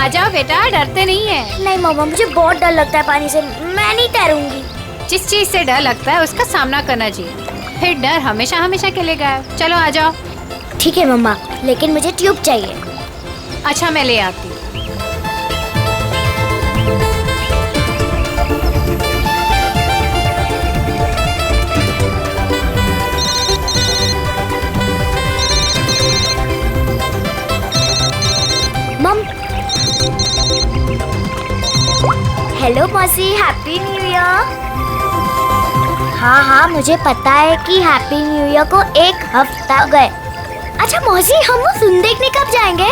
आ जाओ बेटा, डरते नहीं है। नहीं मम्मा, मुझे बहुत डर लगता है पानी से, मैं नहीं तैरूंगी। जिस चीज से डर लगता है उसका सामना करना चाहिए, फिर डर हमेशा हमेशा के लिए गायब। चलो आ जाओ। ठीक है मम्मा, लेकिन मुझे ट्यूब चाहिए। अच्छा मैं ले आती हूँ। हेलो मौसी, हैप्पी न्यू ईयर। हाँ, मुझे पता है कि हैप्पी न्यू ईयर को 1 हफ्ता हो गए। अच्छा मौसी, हम वो फिल्म देखने कब जाएंगे?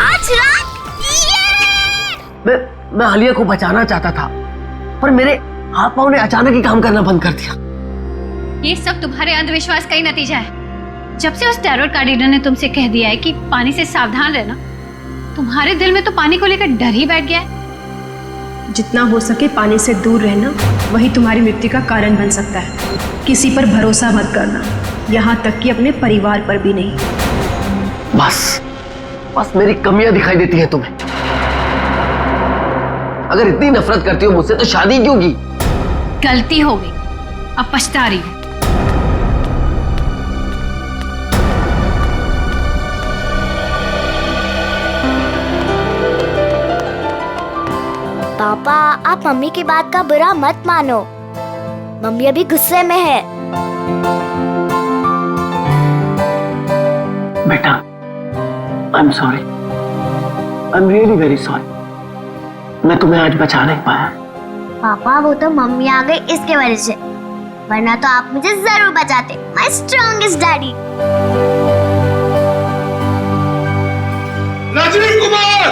आज रात। मैं आलिया को बचाना चाहता था, पर मेरे हाथ पांव ने अचानक ही काम करना बंद कर दिया। ये सब तुम्हारे अंधविश्वास का ही नतीजा है। जब से उस टैरोट कार्ड रीडर ने तुमसे कह दिया है कि पानी से सावधान रहना, तुम्हारे दिल में तो पानी को लेकर डर ही बैठ गया है। जितना हो सके पानी से दूर रहना, वही तुम्हारी मृत्यु का कारण बन सकता है। किसी पर भरोसा मत करना, यहाँ तक कि अपने परिवार पर भी नहीं। बस मेरी कमियां दिखाई देती हैं तुम्हें। अगर इतनी नफरत करती हो मुझसे तो शादी क्यों की? गलती हो गई, अब पछता रही हूँ। पापा, आप मम्मी की बात का बुरा मत मानो। मम्मी अभी गुस्से में है। बेटा, I'm sorry. I'm really very sorry. मैं तुम्हें आज बचा नहीं पाया। पापा, वो तो मम्मी आ गई इसके वजह से, वरना तो आप मुझे जरूर बचाते। My strongest daddy. Rajiv Kumar!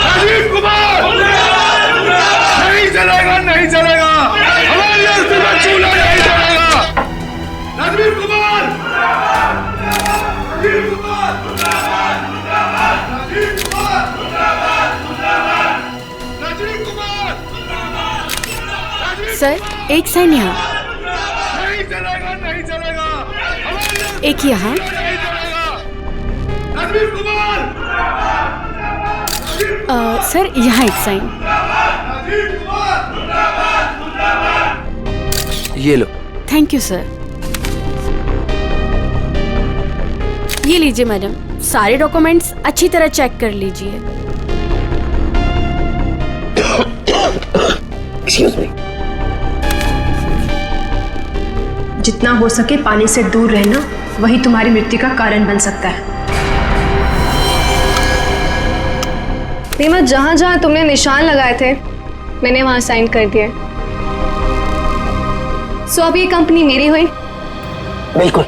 Rajiv Kumar! नहीं चलेगा, नहीं चलेगा। हमारी अस्थि में चूल्हा नहीं चलेगा। राजीव कुमार! राजीव कुमार! राजीव कुमार! राजीव कुमार! सर, एक साइन यहाँ। नहीं चलेगा, नहीं चलेगा। हमारी अस्थि एक यहाँ। में नहीं चलेगा। राजीव कुमार! सर, यहाँ एक साइन। ये लो। Thank you sir. ये लीजिए मैडम, सारे डॉक्यूमेंट्स अच्छी तरह चेक कर लीजिए। Excuse me. जितना हो सके पानी से दूर रहना, वही तुम्हारी मृत्यु का कारण बन सकता है। रीमा, जहाँ जहाँ तुमने निशान लगाए थे मैंने वहाँ साइन कर दिए। सो अब ये कंपनी मेरी हुई। बिल्कुल,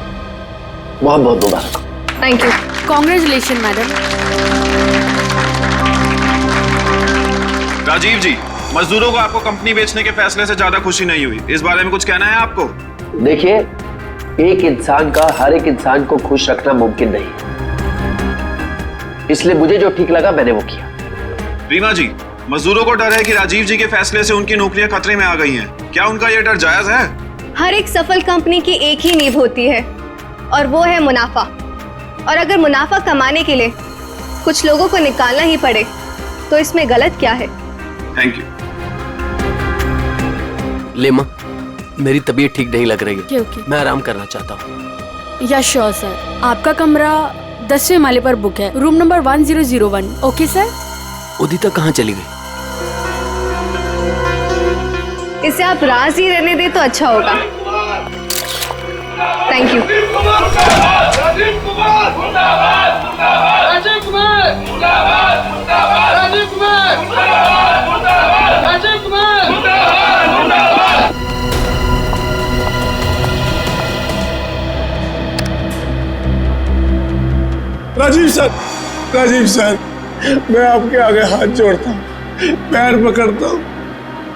बहुत बहुत मुबारक। Thank you. Congratulation madam. Rajiv ji, मजदूरों को आपको कंपनी बेचने के फैसले से ज्यादा खुशी नहीं हुई, इस बारे में कुछ कहना है आपको? देखिए, एक इंसान का हर एक इंसान को खुश रखना मुमकिन नहीं, इसलिए मुझे जो ठीक लगा मैंने वो किया। रीमा जी, मजदूरों को डर है कि राजीव जी के फैसले से उनकी नौकरियां खतरे में आ गई हैं। क्या उनका यह डर जायज है? हर एक सफल कंपनी की एक ही नींव होती है और वो है मुनाफा। और अगर मुनाफा कमाने के लिए कुछ लोगों को निकालना ही पड़े तो इसमें गलत क्या है? Thank you. लेमा, मेरी तबीयत ठीक नहीं लग रही है। ओके। मैं आराम करना चाहता हूँ। या श्योर सर, आपका कमरा 10वें माले पर बुक है, room number 1001। Okay sir. Udita कहाँ चली गई? इसे आप राज ही रहने दे तो अच्छा होगा। Thank you. Rajiv Kumar! Rajiv Kumar! Rajiv Kumar! Rajiv Kumar! Rajiv Kumar! Rajiv sir, Rajiv sir, मैं आपके आगे हाथ जोड़ता हूँ, पैर पकड़ता हूँ,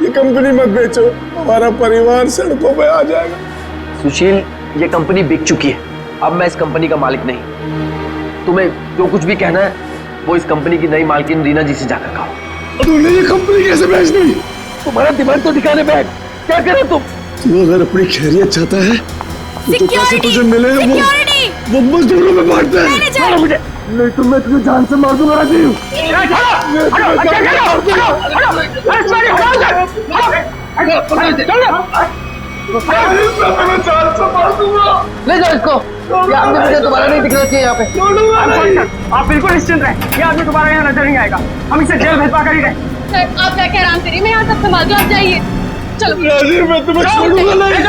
ये कंपनी मत बेचो, हमारा परिवार सड़कों पे आ जाएगा। सुशील, ये कंपनी बिक चुकी है, अब मैं इस कंपनी का मालिक नहीं। तुम्हें जो कुछ भी कहना है वो इस कंपनी की नई मालकिन रीना जी से जाकर कहो। तूने ये कंपनी कैसे बेच दी? तुम्हारा दिमाग तो ठिकाने बैठ, क्या करे तुम? तू अगर अपनी खैरियत चाहता है तो पैसे तुझे मिले वो मजदूरों में बांटते हैं। मुझे नहीं तो मैं तुझे जान से मार दूंगा राजीव। ले जाओ इसको, ये आदमी मुझे दोबारा नहीं दिखना चाहिए यहाँ पे। आप बिल्कुल निश्चिंत रहें, ये आदमी दोबारा यहाँ नजर नहीं आएगा। हम इसे जेल भिजवा कर ही रहे। सर आप जाके आराम करिए, मैं यहाँ सब संभाल दूँ, आप जाइए। चलो राजीव, मैं तुम्हें छोड़ूंगा नहीं,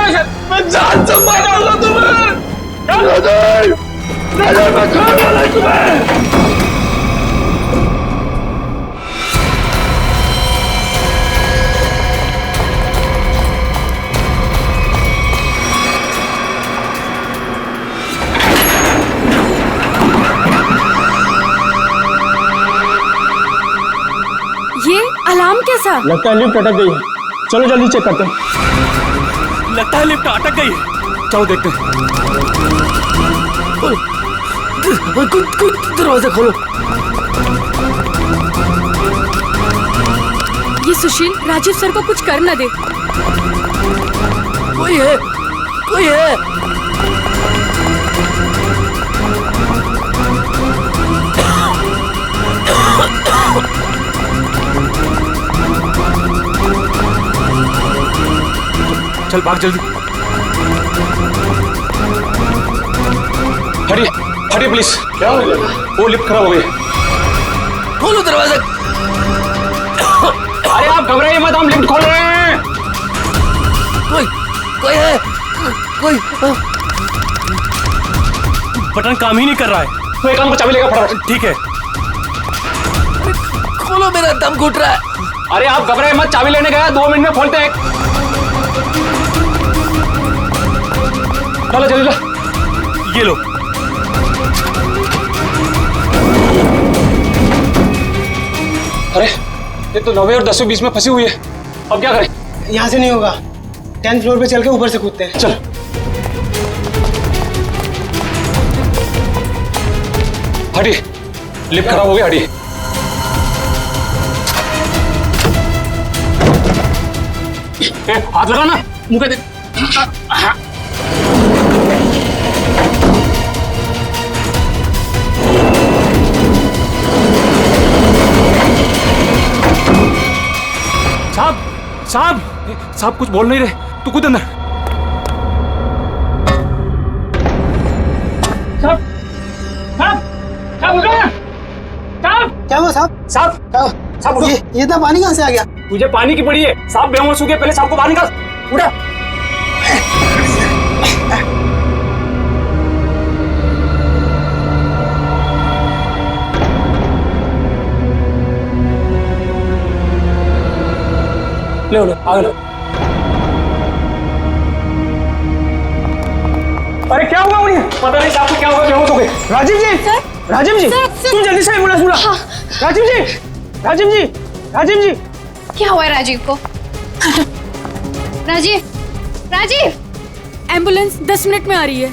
मैं जान से मारूंगा तुम्हें। राजीव, राजीव, मैं छोड़ूंगा नहीं तुम्हें। ये अलार्म कैसा? लगता है लिफ्ट अटक गई है, चलो जल्दी चेक करते हैं। लगता है लिफ्ट अटक गई है, चलो देखते हैं। दरवाजा खोलो। ये सुशील राजीव सर को कुछ कर न दे। कोई है, कोई है। चल भाग जल्दी। हटिए हटिए प्लीज। क्या हो गया? वो लिफ्ट खराब हो गई। खोलो दरवाजा। अरे आप घबराइए मत, हम लिफ्ट खोल रहे हैं। कोई है, कोई। बटन काम ही नहीं कर रहा है। तो एक काम को चाबी लेगा फटाफट। ठीक है, खोलो, मेरा दम घुट रहा है। अरे आप घबराइए मत, चाबी लेने गया, 2 मिनट में खोलते हैं। चलो जल्दी ला, ये लो। अरे ये तो 9वें और 10वें बीच में फंसी हुई है, अब क्या करें? यहाँ से नहीं होगा, 10th फ्लोर पे चल के ऊपर से कूदते हैं। चल। हटिए, लिफ्ट खराब हो गया, हटिए। हाथ लगा ना, मुंह पे दे। साहब साहब साहब कुछ बोल नहीं रहे, तू कूद अंदर। साहब साहब साहब उठो ना। साहब क्या हुआ साहब? साहब साहब उठो। ये इतना पानी कहाँ से आ गया? तुझे पानी की पड़ी है, साहब बेहोश हो गए, पहले साहब को बाहर निकाल। उठा। ले आगे लो। अरे क्या हुआ उन्हें? पता नहीं साहब को क्या हुआ, बेहोश हो गए। राजीव जी, राजीव जी, तुम जल्दी से एम्बुलेंस बुलाओ। राजीव जी, राजीव जी, राजीव जी। क्या हुआ है राजीव को? राजीव, राजीव। एम्बुलेंस 10 मिनट में आ रही है।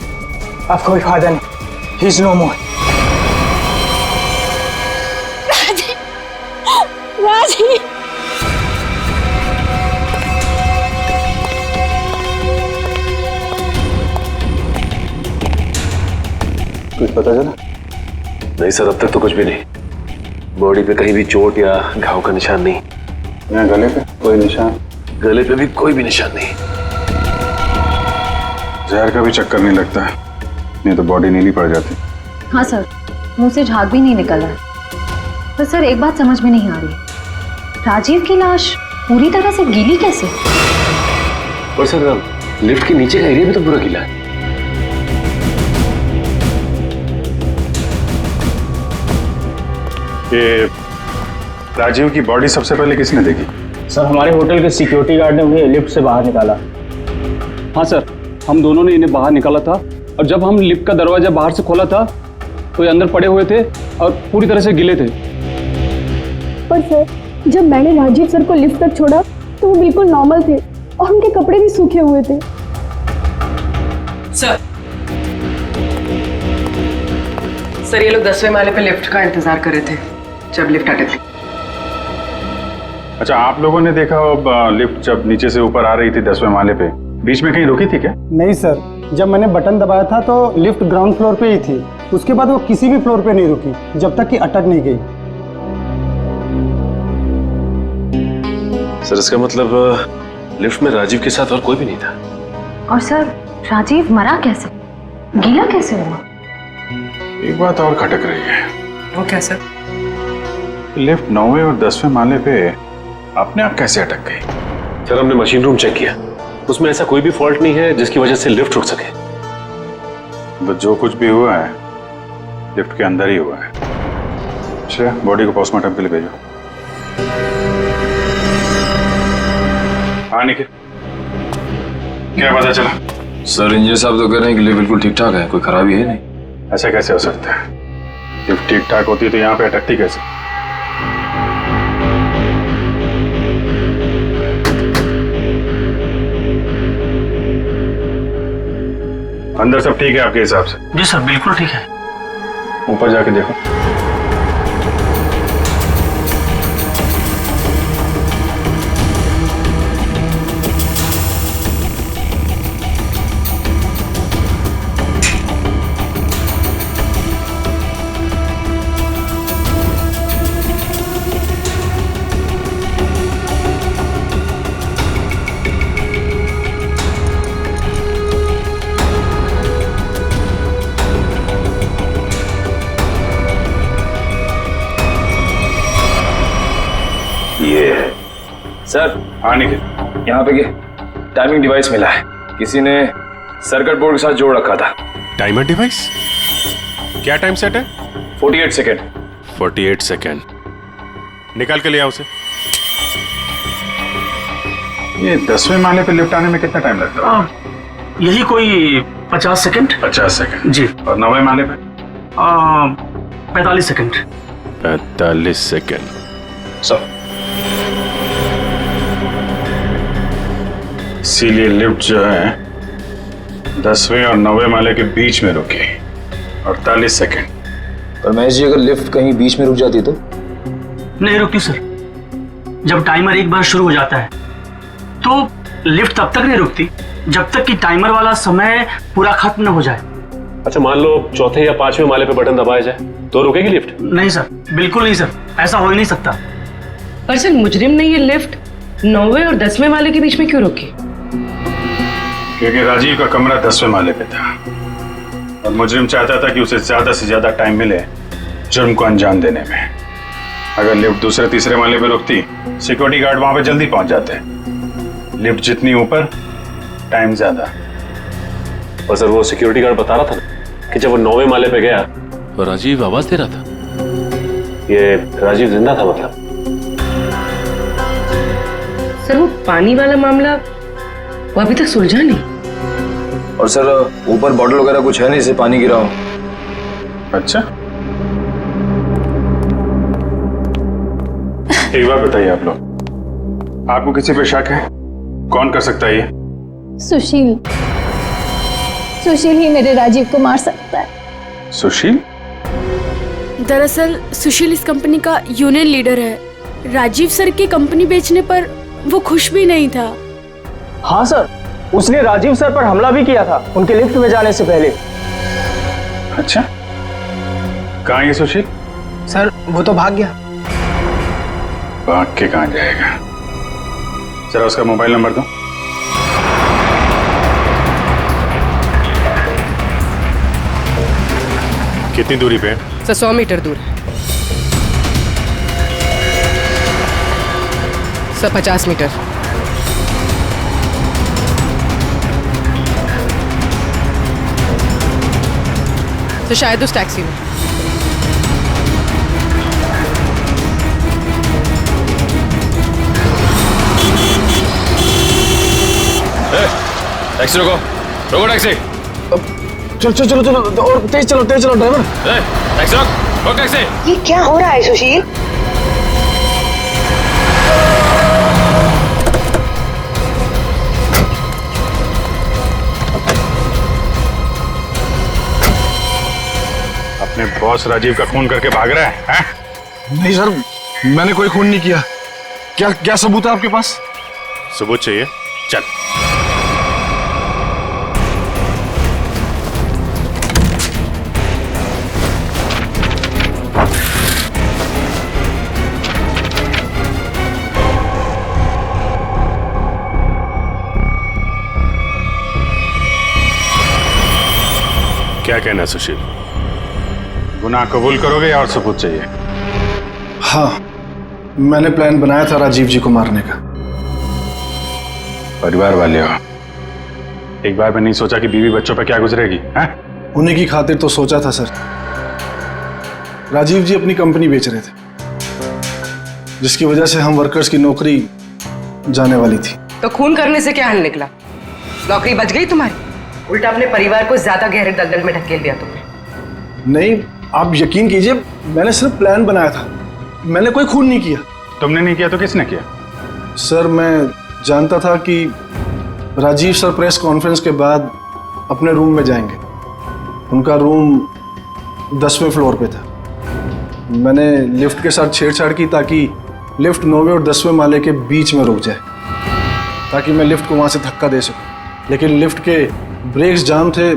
अब कोई फायदा नहीं, ही इज नो मोर। राजीव, राजीव। कुछ पता चला? नहीं सर, अब तक तो कुछ भी नहीं। बॉडी पे कहीं भी चोट या घाव का निशान नहीं। यहाँ गले पे कोई निशान? गले पे भी कोई भी निशान नहीं। जहर का भी चक्कर नहीं लगता है, नहीं तो बॉडी नीली पड़ जाती। हाँ सर, मुंह से झाग भी नहीं निकल रहा है। पर सर एक बात समझ में नहीं आ रही, राजीव की लाश पूरी तरह से गीली कैसे? और सर लिफ्ट के नीचे का एरिया भी तो पूरा गीला है। ये राजीव की बॉडी सबसे पहले किसने देखी? सर हमारे होटल के सिक्योरिटी गार्ड ने उन्हें लिफ्ट से बाहर निकाला। हाँ सर, हम दोनों ने इन्हें बाहर निकाला था, और जब हम लिफ्ट का दरवाजा बाहर से खोला था तो ये अंदर पड़े हुए थे और पूरी तरह से गिले थे। पर सर जब मैंने राजीव सर को लिफ्ट तक छोड़ा तो वो बिल्कुल नॉर्मल थे और उनके कपड़े भी सूखे हुए थे। सर ये लोग 10वें माले पे लिफ्ट का इंतजार कर रहे थे जब लिफ्ट अटक गई। अच्छा, आप लोगों ने देखा लिफ्ट जब नीचे से ऊपर आ रही थी 10वें माले पे, बीच में कहीं रुकी थी क्या? नहीं सर, जब मैंने बटन दबाया था तो लिफ्ट ग्राउंड फ्लोर पे ही थी। उसके बाद वो किसी भी फ्लोर पे नहीं रुकी जब तक कि अटक नहीं गई। सर इसका मतलब लिफ्ट में राजीव के साथ और कोई भी नहीं था। और सर राजीव मरा कैसे, गीला कैसे हुआ? एक बात और खटक रही है। वो क्या सर? लिफ्ट 9वें और 10वें माले पे अपने आप कैसे अटक गई? सर हमने मशीन रूम चेक किया, उसमें ऐसा कोई भी फॉल्ट नहीं है जिसकी वजह से लिफ्ट रुक सके। बस जो कुछ भी हुआ है लिफ्ट के अंदर ही हुआ है। अच्छा, बॉडी को पोस्टमार्टम के लिए भेजो। हाँ निखिल, क्या पता चला? सर इंजीनियर साहब तो कह रहे हैं कि लिफ्ट बिल्कुल ठीक ठाक है, कोई खराबी है नहीं। ऐसा कैसे हो सकता है? लिफ्ट ठीक ठाक होती तो यहाँ पे अटकती कैसे? अंदर सब ठीक है आपके हिसाब से? जी सर बिल्कुल ठीक है। ऊपर जाके देखो। सर हाँ निखिल, यहाँ पे टाइमिंग डिवाइस मिला है, किसी ने सर्किट बोर्ड के साथ जोड़ रखा था। Timer device? क्या टाइम सेट है? 48 सेकेंड। 48 सेकेंड। निकाल के ले आओ उसे। ये 10वें माले पे लिफ्ट आने में कितना टाइम लगता है? यही कोई 50 सेकंड। 50 सेकेंड जी। और 9वें माले पे? 45 सेकंड। 45 सेकेंड। सर इसीलिए लिफ्ट जो है 10वें और 9वें माले के बीच में रुकी 48 सेकेंड। पर महेश जी, अगर लिफ्ट कहीं बीच में रुक जाती तो? नहीं रुकती सर। जब टाइमर एक बार शुरू हो जाता है तो लिफ्ट तब तक नहीं रुकती जब तक कि टाइमर वाला समय पूरा खत्म न हो जाए। अच्छा, मान लो चौथे या 5वें माले पे बटन दबाया जाए तो रुकेगी लिफ्ट? नहीं सर, बिल्कुल नहीं सर, ऐसा हो ही नहीं सकता। पर सर मुजरिम ने ये लिफ्ट 9वें और 10वें माले के बीच में क्यों रोकी? क्योंकि राजीव का कमरा 10वें माले पे था और मुजरिम चाहता था कि उसे ज्यादा से ज्यादा टाइम मिले जुर्म को अंजाम देने में। अगर लिफ्ट दूसरे तीसरे माले पे रुकती, सिक्योरिटी गार्ड वहां पे जल्दी पहुंच जाते। लिफ्ट जितनी ऊपर, टाइम ज्यादा। और सर वो सिक्योरिटी गार्ड बता रहा था ना कि जब वो 9वें माले पे गया तो राजीव आवाज दे रहा था। ये राजीव जिंदा था मतलब? सर वो पानी वाला मामला वो अभी तक सुलझा नहीं। और सर ऊपर बॉटल वगैरह कुछ है नहीं जिससे पानी गिरा हो। अच्छा, एक बात बताइए आप लोग, आपको किसी पे शक है? कौन कर सकता है ये? सुशील। सुशील ही मेरे राजीव को मार सकता है। सुशील? दरअसल सुशील इस कंपनी का यूनियन लीडर है। राजीव सर की कंपनी बेचने पर वो खुश भी नहीं था। हाँ सर, उसने राजीव सर पर हमला भी किया था उनके लिफ्ट में जाने से पहले। अच्छा, कहाँ है सुशील? सर वो तो भाग गया। भाग के कहाँ जाएगा? जरा उसका मोबाइल नंबर दो। कितनी दूरी पे? सर 100 मीटर दूर है। Sir 50 metre. तो शायद उस टैक्सी में। टैक्सी रोको, रोको टैक्सी। चलो चलो चलो चलो, और तेज चलो ड्राइवर। टैक्सी रोक टैक्सी। ये क्या हो रहा है सुशील? अपने बॉस राजीव का खून करके भाग रहा है? नहीं सर, मैंने कोई खून नहीं किया। क्या क्या सबूत है आपके पास? सबूत चाहिए? चल। क्या कहना है सुशील? गुनाह कबूल करोगे या और सबूत चाहिए? हाँ, मैंने प्लान बनाया था राजीव जी को मारने का। परिवार वाले हो, एक बार में नहीं सोचा कि बीवी बच्चों पर क्या गुजरेगी? हैं? उन्हीं की खातिर तो सोचा था सर। राजीव जी अपनी कंपनी बेच रहे थे, जिसकी वजह से हम वर्कर्स की नौकरी जाने वाली थी। तो खून करने से क्या हल निकला? नौकरी बच गई तुम्हारी, उल्टा अपने परिवार को ज्यादा गहरे दलदल में ढकेल दिया तुमने। नहीं, आप यकीन कीजिए, मैंने सिर्फ प्लान बनाया था, मैंने कोई खून नहीं किया। तुमने नहीं किया तो किसने किया? सर, मैं जानता था कि राजीव सर प्रेस कॉन्फ्रेंस के बाद अपने रूम में जाएंगे। उनका रूम 10वें फ्लोर पे था। मैंने लिफ्ट के साथ छेड़छाड़ की ताकि लिफ्ट 9वें और 10वें माले के बीच में रुक जाए, ताकि मैं लिफ्ट को वहाँ से धक्का दे सकूं। लेकिन लिफ्ट के ब्रेक्स जाम थे,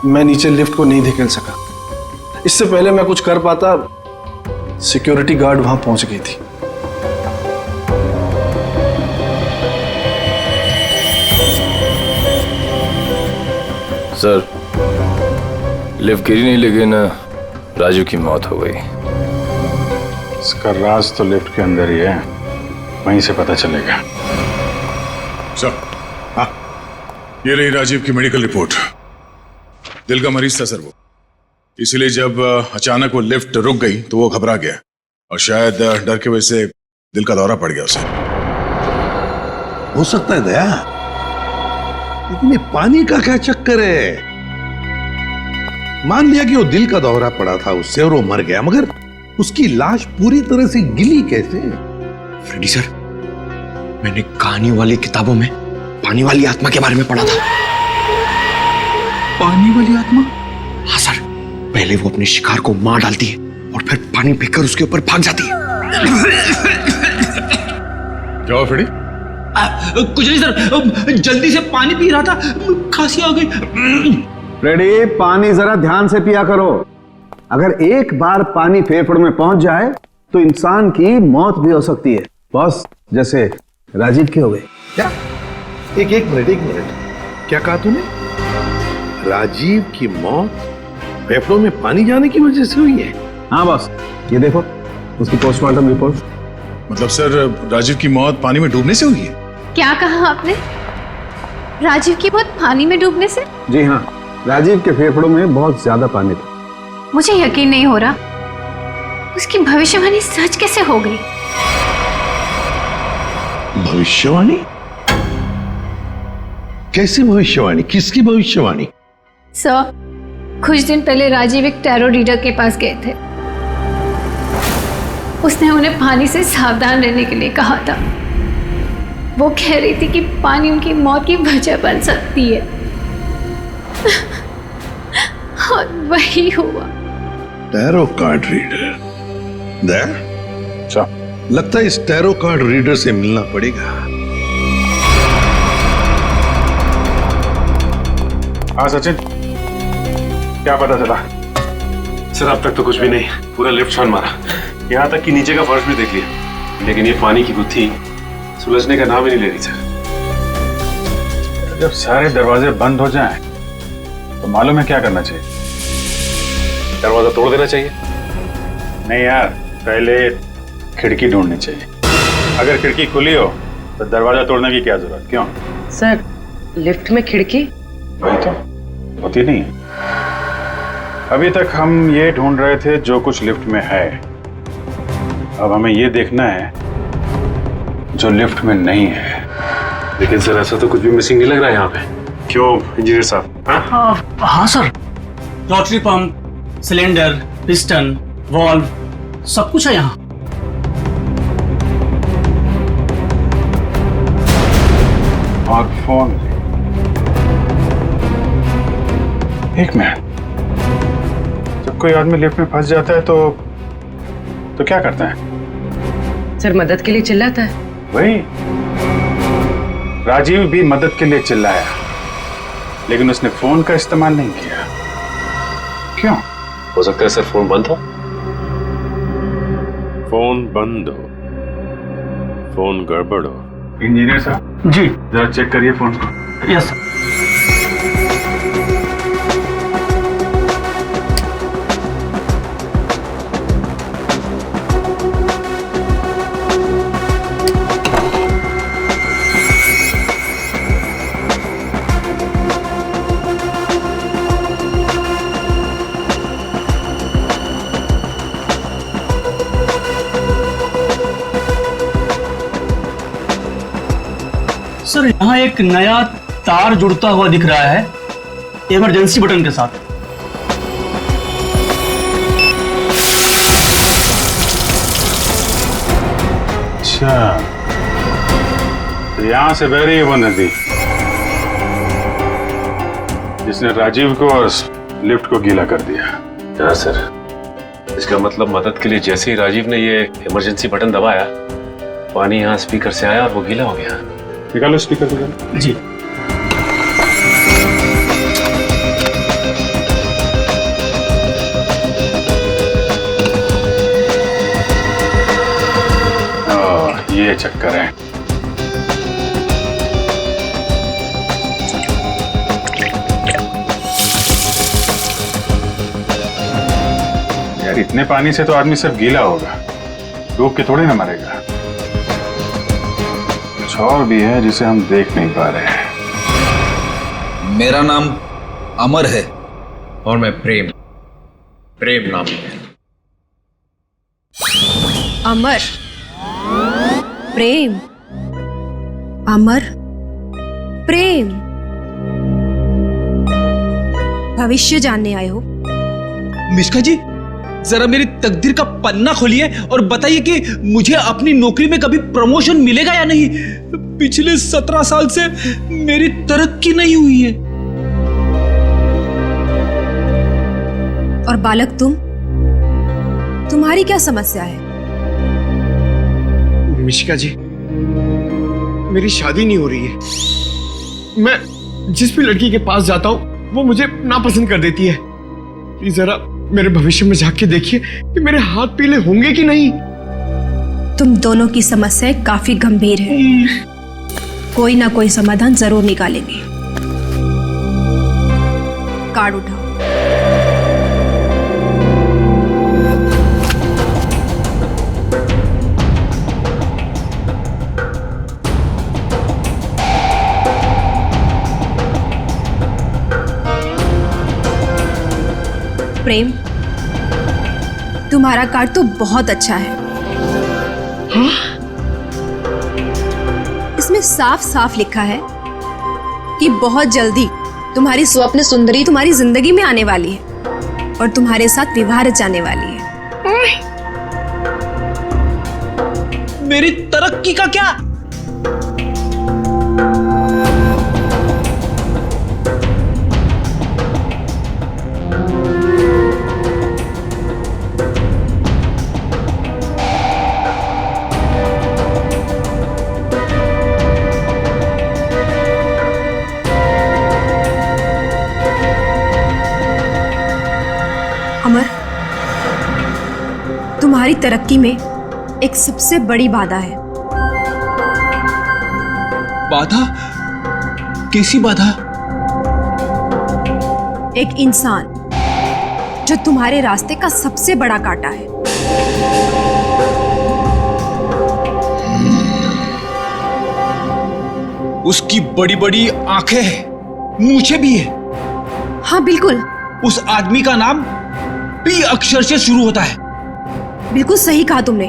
मैं नीचे लिफ्ट को नहीं धकेल सका। इससे पहले मैं कुछ कर पाता, सिक्योरिटी गार्ड वहाँ पहुँच गई थी। सर, लिफ्ट गिरी नहीं, लेकिन राजू की मौत हो गई। इसका राज तो लिफ्ट के अंदर ही है, वहीं से पता चलेगा। सर, हाँ, ये रही राजीव की मेडिकल रिपोर्ट। दिल का मरीज था सर वो, इसीलिए जब अचानक वो लिफ्ट रुक गई तो वो घबरा गया और शायद डर की वजह से दिल का दौरा पड़ गया उसे। हो सकता है दया, लेकिन ये पानी का क्या चक्कर है? मान लिया कि वो दिल का दौरा पड़ा था उससे और वो मर गया, मगर उसकी लाश पूरी तरह से गिली कैसे? फ्रेडी सर, मैंने कहानी वाली किताबों में पानी वाली आत्मा के बारे में पढ़ा था। पानी वाली आत्मा? हाँ सर, पहले वो अपने शिकार को मार डालती है और फिर पानी फेंककर उसके ऊपर भाग जाती है। क्या हुआ फ्रेडी? कुछ नहीं सर, जल्दी से पानी पी रहा था, खांसी आ गई। फ्रेडी, पानी जरा ध्यान से पिया करो। अगर एक बार पानी फेफड़ों में पहुंच जाए तो इंसान की मौत भी हो सकती है, बॉस, जैसे राजीव की हो गई। क्या? एक मिनट, क्या कहा तूने? राजीव की मौत फेफड़ों में पानी जाने की वजह से हुई है? हाँ बॉस, ये देखो उसकी पोस्टमार्टम रिपोर्ट। मतलब सर, राजीव की मौत पानी में डूबने से हुई है? क्या कहा आपने? राजीव की मौत पानी में डूबने से? जी हाँ, राजीव के फेफड़ों में बहुत ज्यादा पानी था। मुझे यकीन नहीं हो रहा, उसकी भविष्यवाणी सच कैसे हो गई? भविष्यवाणी? कैसी भविष्यवाणी? किसकी भविष्यवाणी? सर, कुछ दिन पहले राजीव एक टैरो रीडर के पास गए थे। उसने उन्हें पानी से सावधान रहने के लिए कहा था। वो कह रही थी कि पानी उनकी मौत की वजह बन सकती है। और वही हुआ। Tarot card reader? अच्छा, लगता है इस टैरो कार्ड रीडर से मिलना पड़ेगा। हाँ सचिन, क्या पता चला? सर, अब तक तो कुछ भी नहीं, पूरा लिफ्ट छान मारा, यहाँ तक कि नीचे का फर्श भी देख लिया, लेकिन ये पानी की गुत्थी सुलझने का नाम ही नहीं ले रही सर। जब सारे दरवाजे बंद हो जाएं, तो मालूम है क्या करना चाहिए? दरवाजा तोड़ देना चाहिए? नहीं यार, पहले खिड़की ढूंढनी चाहिए। अगर खिड़की खुली हो तो दरवाजा तोड़ने की क्या जरूरत? क्यों सर, लिफ्ट में खिड़की? वही तो होती नहीं है। अभी तक हम ये ढूंढ रहे थे जो कुछ लिफ्ट में है, अब हमें ये देखना है जो लिफ्ट में नहीं है। लेकिन सर, ऐसा तो कुछ भी मिसिंग नहीं लग रहा है यहाँ पे। क्यों इंजीनियर साहब? हाँ sir, rotary pump, cylinder, piston, valve, सब कुछ है यहाँ। और फोन। एक मिनट, जब कोई आदमी लिफ्ट में फंस जाता है तो क्या करता है? सर, मदद के लिए चिल्लाता है। वही, राजीव भी मदद के लिए चिल्लाया, लेकिन उसने फोन का इस्तेमाल नहीं किया। क्यों? हो सकता है सर फोन बंद हो। फोन बंद हो, फोन गड़बड़ हो। इंजीनियर साहब जी, जरा चेक करिए फोन को। Yes sir. सर यहाँ एक नया तार जुड़ता हुआ दिख रहा है इमरजेंसी बटन के साथ। अच्छा, तो यहां से बह रही है वो नदी जिसने राजीव को और लिफ्ट को गीला कर दिया। हाँ सर, इसका मतलब मदद के लिए जैसे ही राजीव ने ये इमरजेंसी बटन दबाया, पानी यहाँ स्पीकर से आया और वो गीला हो गया। निकालो स्पीकर निकालो। जी। ये चक्कर है। यार इतने पानी से तो आदमी सब गीला होगा, डूब के थोड़े ना मरेगा। कुछ और भी है जिसे हम देख नहीं पा रहे हैं। मेरा नाम अमर है और मैं प्रेम नाम है। अमर, प्रेम, अमर, प्रेम। भविष्य जानने आए हो? मिश्का जी, जरा मेरी तकदीर का पन्ना खोलिए और बताइए कि मुझे अपनी नौकरी में कभी प्रमोशन मिलेगा या नहीं। पिछले 17 साल से मेरी तरक्की नहीं हुई है। और बालक तुम्हारी क्या समस्या है? मिशिका जी, मेरी शादी नहीं हो रही है। मैं जिस भी लड़की के पास जाता हूँ वो मुझे नापसंद कर देती है। प्लीज जरा मेरे भविष्य में झांक के देखिए कि मेरे हाथ पीले होंगे कि नहीं। तुम दोनों की समस्याएं काफी गंभीर है, कोई ना कोई समाधान जरूर निकालेंगे। कार्ड उठाओ। प्रेम, तुम्हारा कार्ड तो बहुत अच्छा है। हाँ? इसमें साफ साफ लिखा है कि बहुत जल्दी तुम्हारी स्वप्न सुंदरी तुम्हारी जिंदगी में आने वाली है और तुम्हारे साथ विवाह रचाने वाली है। मेरी तरक्की का क्या? अमर, तुम्हारी तरक्की में एक सबसे बड़ी बाधा है। बाधा? कैसी बाधा? एक इंसान जो तुम्हारे रास्ते का सबसे बड़ा कांटा है। उसकी बड़ी बड़ी आंखें हैं, मूछें भी है। हाँ बिल्कुल। उस आदमी का नाम पी अक्षर से शुरू होता है। बिल्कुल सही कहा तुमने,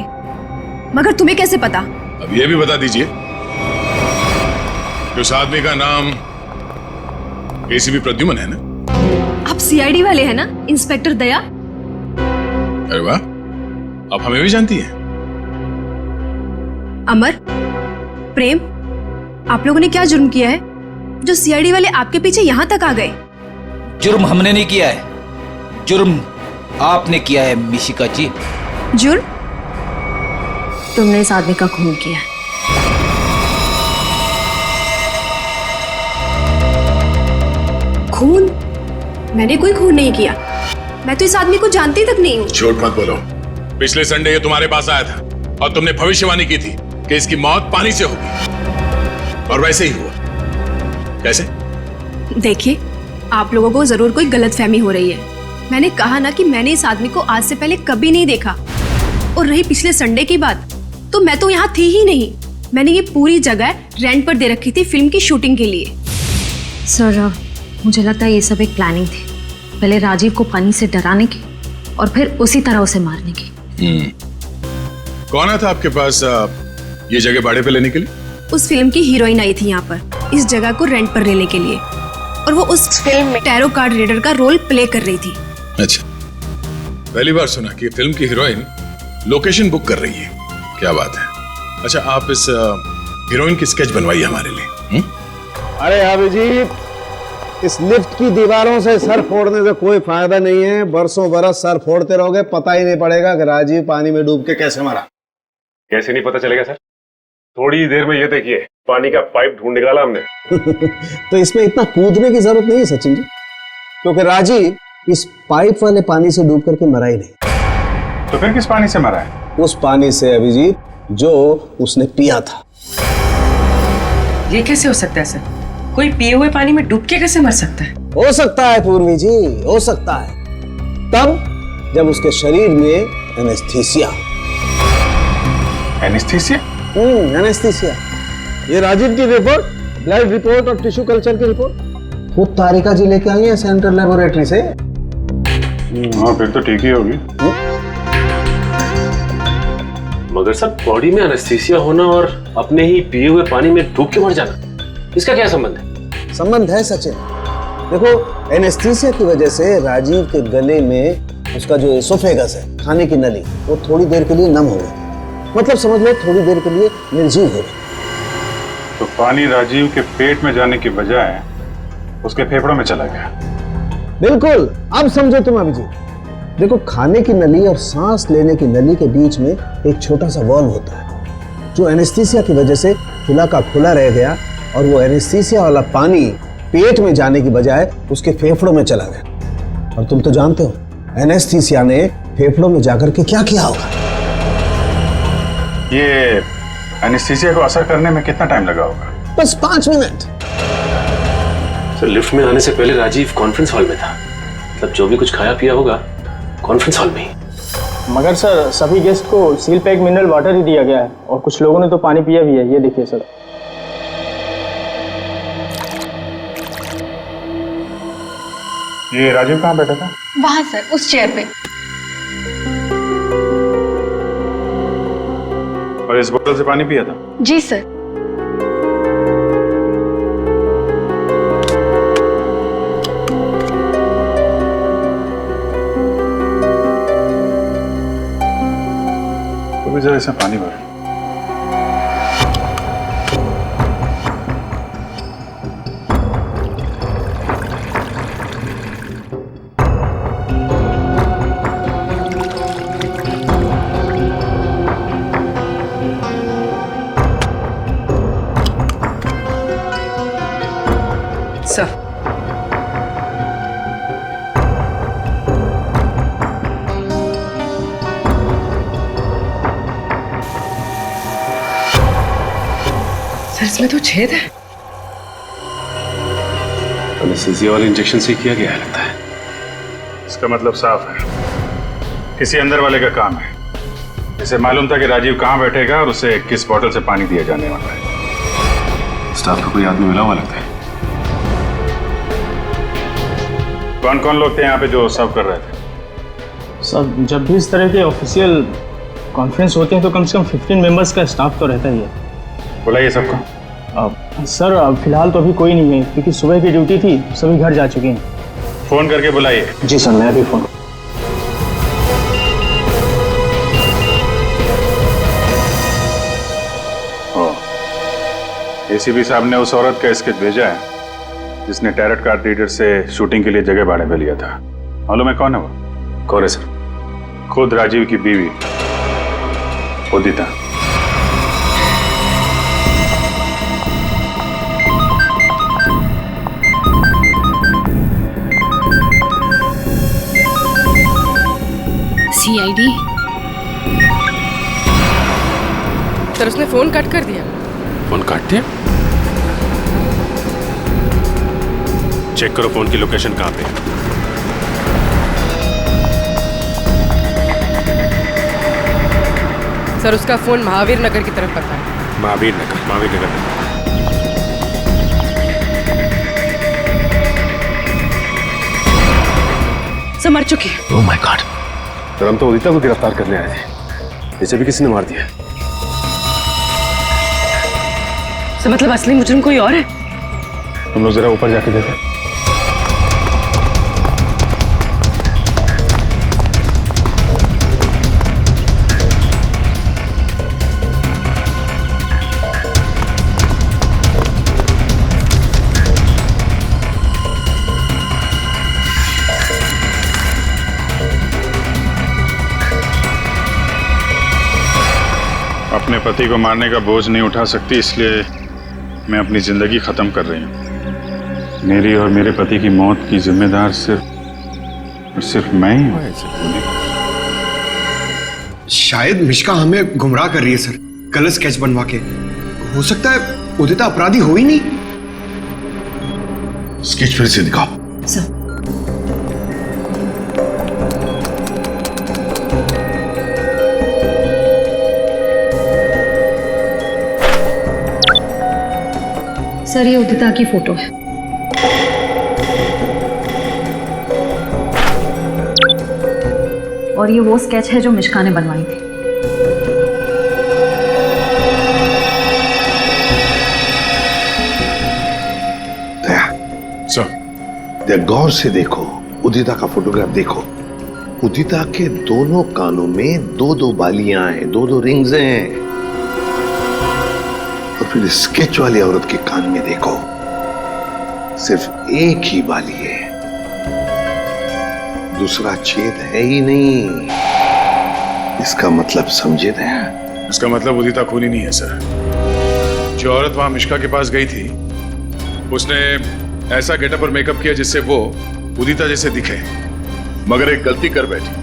मगर तुम्हें कैसे पता? अब ये भी बता दीजिए कि उस आदमी का नाम एसीपी प्रद्युमन है ना? आप सीआईडी वाले हैं ना, इंस्पेक्टर दया? अरे वाह, आप हमें भी जानती हैं। अमर, प्रेम, आप लोगों ने क्या जुर्म किया है जो सीआईडी वाले आपके पीछे यहां तक आ गए? जुर्म हमने नहीं किया है, जुर्म आपने किया है मिशिका जी। जुर्म? तुमने इस आदमी का खून किया है। खून? मैंने कोई खून नहीं किया। मैं तो इस आदमी को जानती तक नहीं हूँ। झूठ मत बोलो। पिछले संडे ये तुम्हारे पास आया था और तुमने भविष्यवाणी की थी कि इसकी मौत पानी से होगी, और वैसे ही हुआ। कैसे? देखिए, आप लोगों को जरूर कोई गलतफहमी हो रही है। मैंने कहा ना कि मैंने इस आदमी को आज से पहले कभी नहीं देखा। और रही पिछले संडे की बात, तो मैं तो यहाँ थी ही नहीं। मैंने ये पूरी जगह रेंट पर दे रखी थी फिल्म की शूटिंग के लिए। सर, मुझे लगता है ये सब एक प्लानिंग थी, पहले राजीव को पानी से डराने की और फिर उसी तरह उसे मारने की। कौन आया था आपके पास ये जगह भाड़े पे लेने के लिए? उस फिल्म की हीरोइन आई थी यहाँ पर इस जगह को रेंट पर लेने के लिए, और वो उस फिल्म में टैरो कार्ड रीडर का रोल प्ले कर रही थी। अच्छा, पहली बार सुना कि फिल्म की हीरोइन लोकेशन बुक कर रही है। क्या बात है। अच्छा, आप इस हीरोइन की स्केच बनवाइए हमारे लिए। अरे अभिजीत, इस लिफ्ट की दीवारों से सर फोड़ने से कोई फायदा नहीं है। बरसों बरस सर फोड़ते रहोगे, पता ही नहीं पड़ेगा कि राजीव पानी में डूब के कैसे मरा। कैसे नहीं पता चलेगा सर? थोड़ी देर में ये देखिए पानी का पाइप ढूंढ निकाला हमने। तो इसमें इतना कूदने की जरूरत नहीं है सचिन जी, क्योंकि राजीव इस पाइप वाले पानी से डूब करके मरा ही नहीं। तो फिर किस पानी से मरा है? उस पानी से अभिजीत जो उसने पिया था। ये कैसे हो सकता है सर? कोई पिए हुए पानी में डूब के कैसे मर सकता है? हो सकता है पूर्वी जी, हो सकता है, तब जब उसके शरीर में एनेस्थीसिया। एनेस्थीसिया? एनेस्थीसिया। ये राजीव की रिपोर्ट, ब्लड रिपोर्ट और टिश्यू कल्चर की रिपोर्ट खुद तारिका जी लेके आई है सेंट्रल लेबोरेटरी से। हाँ, फिर तो ठीक ही होगी। मगर सर, बॉडी में एनेस्थीसिया होना और अपने ही पिए हुए पानी में डूब के मर जाना, इसका क्या संबंध है? संबंध है सचिन। देखो, एनेस्थीसिया की वजह से राजीव के गले में उसका जो एसोफेगस है, खाने की नली, वो थोड़ी देर के लिए नम हो गई। मतलब समझ लो थोड़ी देर के लिए निर्जीव हो गई। तो पानी राजीव के पेट में जाने की बजाय उसके फेफड़ों में चला गया। बिल्कुल, अब समझो तुम अभिजीत। देखो, खाने की नली और सांस लेने की नली के बीच में एक छोटा सा वॉल्व होता है, जो एनेस्थीसिया की वजह से खुला का खुला रह गया, और वो एनेस्थीसिया वाला पानी पेट में जाने की बजाय उसके फेफड़ों में चला गया। और तुम तो जानते हो एनेस्थीसिया ने फेफड़ों में जाकर के क्या किया होगा। ये एनेस्थीसिया को असर करने में कितना टाइम लगा होगा? बस 5 मिनट। सर, लिफ्ट में आने से पहले राजीव कॉन्फ्रेंस हॉल में था। मतलब जो भी कुछ खाया पिया होगा कॉन्फ्रेंस हॉल में ही। मगर सर, सभी गेस्ट को सील पैक मिनरल वाटर ही दिया गया है, और कुछ लोगों ने तो पानी पिया भी है। ये देखिए सर। ये राजीव कहाँ बैठा था? वहां सर, उस चेयर पे। और इस बोतल से पानी पिया था? जी सर। तो भी जरा इसमें पानी भर। सर, इसमें तो छेद है। एनेस्थीसिया वाले इंजेक्शन से किया गया है लगता है। इसका मतलब साफ है, किसी अंदर वाले का काम है। इसे मालूम था कि राजीव कहाँ बैठेगा और उसे किस बोतल से पानी दिया जाने वाला है। स्टाफ का कोई आदमी मिला हुआ लगता है। कौन कौन लोग थे यहाँ पे जो सर्व कर रहे थे? सर, जब भी इस तरह के ऑफिशियल कॉन्फ्रेंस होते हैं तो कम से कम 15 मेंबर्स का स्टाफ तो रहता ही है। बुलाइए सबको। सर, फिलहाल तो अभी कोई नहीं है, क्योंकि सुबह की ड्यूटी थी, सभी घर जा चुके हैं। फोन करके बुलाइए। जी सर, मैं अभी फोन। एसीपी साहब ने उस औरत का स्केच भेजा है जिसने टैरेट कार्ड रीडर से शूटिंग के लिए जगह भाड़े पे लिया था। मालूम है कौन है वो? कौन है सर? खुद राजीव की बीवी उदिता। सीआईडी। सर, उसने फोन कट कर दिया। फोन काट दिया? चेक करो फोन की लोकेशन कहाँ पे है। सर, उसका फोन महावीर नगर की तरफ पता है। महावीर नगर। सर, मर चुकी है। Oh my God. तो हम तो उदिता को गिरफ्तार करने आए थे, इसे भी किसी ने मार दिया। तो मतलब असली मुजरिम कोई और है? तुम लोग जरा ऊपर जाके देखो। अपने पति को मारने का बोझ नहीं उठा सकती, इसलिए मैं अपनी जिंदगी खत्म कर रही हूँ। मेरी और मेरे पति की मौत की जिम्मेदार सिर्फ मैं ही हूँ। शायद मिष्का हमें गुमराह कर रही है सर, गलत स्केच बनवा के। हो सकता है उदिता अपराधी हो ही नहीं। स्केच फिर से दिखाओ। सर सर, ये उदिता की फोटो है। और ये वो स्केच है जो मिष्का ने बनवाई थी। सर, गौर से देखो, उदिता का फोटोग्राफ देखो। उदिता के दोनों कानों में दो दो बालियां हैं, दो दो रिंग्स हैं। और फिर स्केच वाली औरत के कान में देखो, सिर्फ एक ही बाली है, दूसरा छेद है ही नहीं। इसका मतलब समझे ना? इसका मतलब उदिता खूनी नहीं है सर। जो औरत वहां मिष्का के पास गई थी, उसने ऐसा गेटअप और मेकअप किया जिससे वो उदिता जैसे दिखे, मगर एक गलती कर बैठी,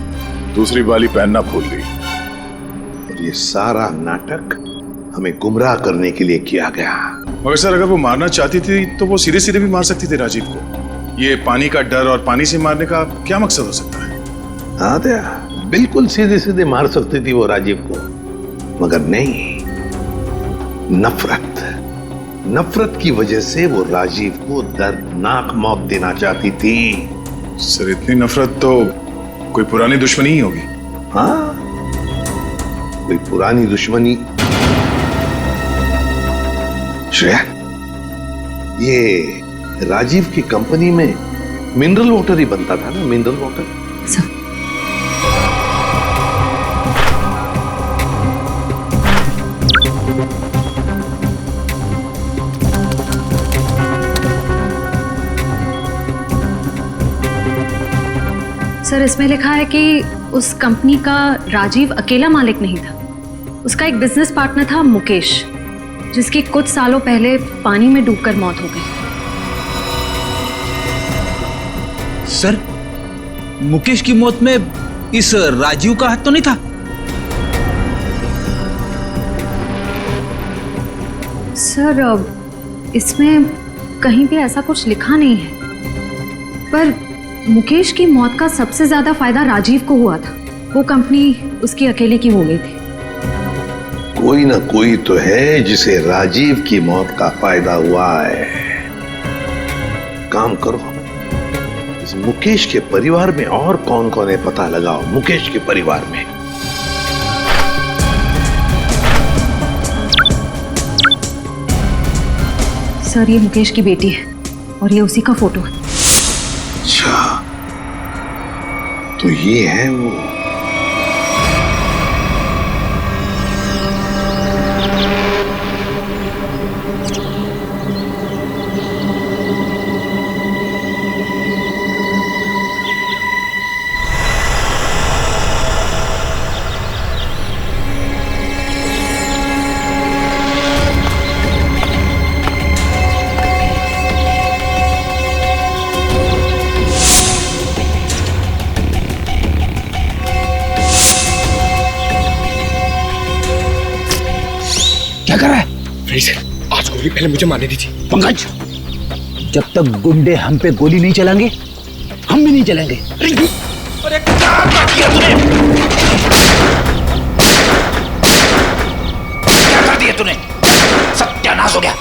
दूसरी बाली पहनना भूल गई। और ये सारा नाटक हमें गुमराह करने के लिए किया गया। मगर सर, अगर वो मारना चाहती थी तो वो सीधे सीधे भी मार सकती थी राजीव को। ये पानी का डर और पानी से मारने का क्या मकसद हो सकता है? हाँ दया, बिल्कुल सीधे सीधे मार सकती थी वो राजीव को, मगर नहीं, नफरत की वजह से वो राजीव को दर्दनाक मौत देना चाहती थी। सर, इतनी नफरत तो कोई पुरानी दुश्मनी ही होगी। हाँ, कोई पुरानी दुश्मनी। श्रेया, ये राजीव की कंपनी में मिनरल वाटर ही बनता था ना, मिनरल वाटर। सर, इसमें लिखा है कि उस कंपनी का राजीव अकेला मालिक नहीं था। उसका एक बिजनेस पार्टनर था मुकेश, जिसकी कुछ सालों पहले पानी में डूबकर मौत हो गई। सर, मुकेश की मौत में इस राजीव का हाथ तो नहीं था? सर, इसमें कहीं भी ऐसा कुछ लिखा नहीं है, पर मुकेश की मौत का सबसे ज्यादा फायदा राजीव को हुआ था। वो कंपनी उसकी अकेले की हो गई थी। कोई ना कोई तो है जिसे राजीव की मौत का फायदा हुआ है। काम करो, इस मुकेश के परिवार में और कौन कौन है पता लगाओ। मुकेश के परिवार में सर, ये मुकेश की बेटी है और ये उसी का फोटो है। अच्छा, तो ये है वो। क्या कर रहा है? आज गोली पहले मुझे मारने दी थी। पंकज, जब तक गुंडे हम पे गोली नहीं चलाएंगे, हम भी नहीं चलेंगे। अरे क्या किया तूने? क्या कर दिया तूने? सत्यानाश हो गया।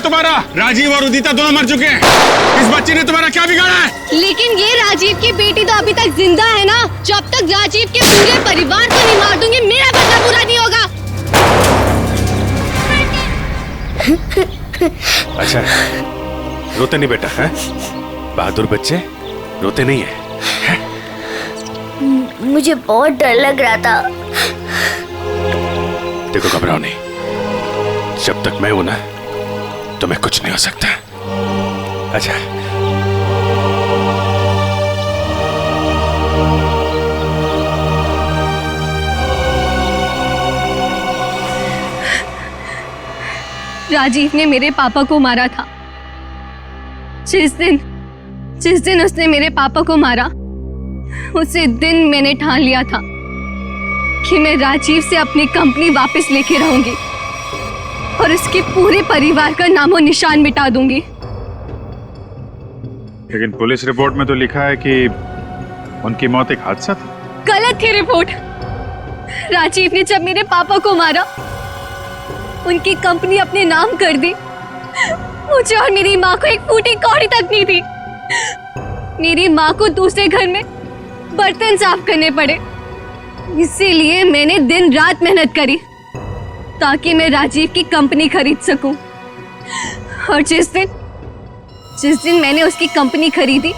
तुम्हारा? राजीव और उदिता दोनों मर चुके हैं। इस बच्चे ने तुम्हारा क्या बिगाड़ा है? लेकिन ये राजीव की बेटी तो अभी तक जिंदा है ना। जब तक राजीव के पूरे परिवार को नहीं मार दूंगी मेरा बदला पूरा नहीं होगा। अच्छा, रोते नहीं बेटा, है? बहादुर बच्चे रोते नहीं है? मुझे बहुत डर लग रहा था। देखो घबराओ नहीं, जब तक मैं हूं ना तुम्हें कुछ नहीं हो सकता। अच्छा राजीव ने मेरे पापा को मारा था। जिस दिन उसने मेरे पापा को मारा उसी दिन मैंने ठान लिया था कि मैं राजीव से अपनी कंपनी वापस लेके रहूंगी और उसके पूरे परिवार का नामो निशान मिटा दूंगी। लेकिन पुलिस रिपोर्ट में तो लिखा है कि उनकी मौत एक हादसा था। गलत थी रिपोर्ट। राजीव ने जब मेरे पापा को मारा उनकी कंपनी अपने नाम कर दी। मुझे और मेरी माँ को एक फूटी कौड़ी तक नहीं थी। मेरी माँ को दूसरे घर में बर्तन साफ करने पड़े। इसीलिए मैंने दिन रात मेहनत करी ताकि मैं राजीव की कंपनी खरीद सकूं। और जिस दिन मैंने उसकी कंपनी खरीदी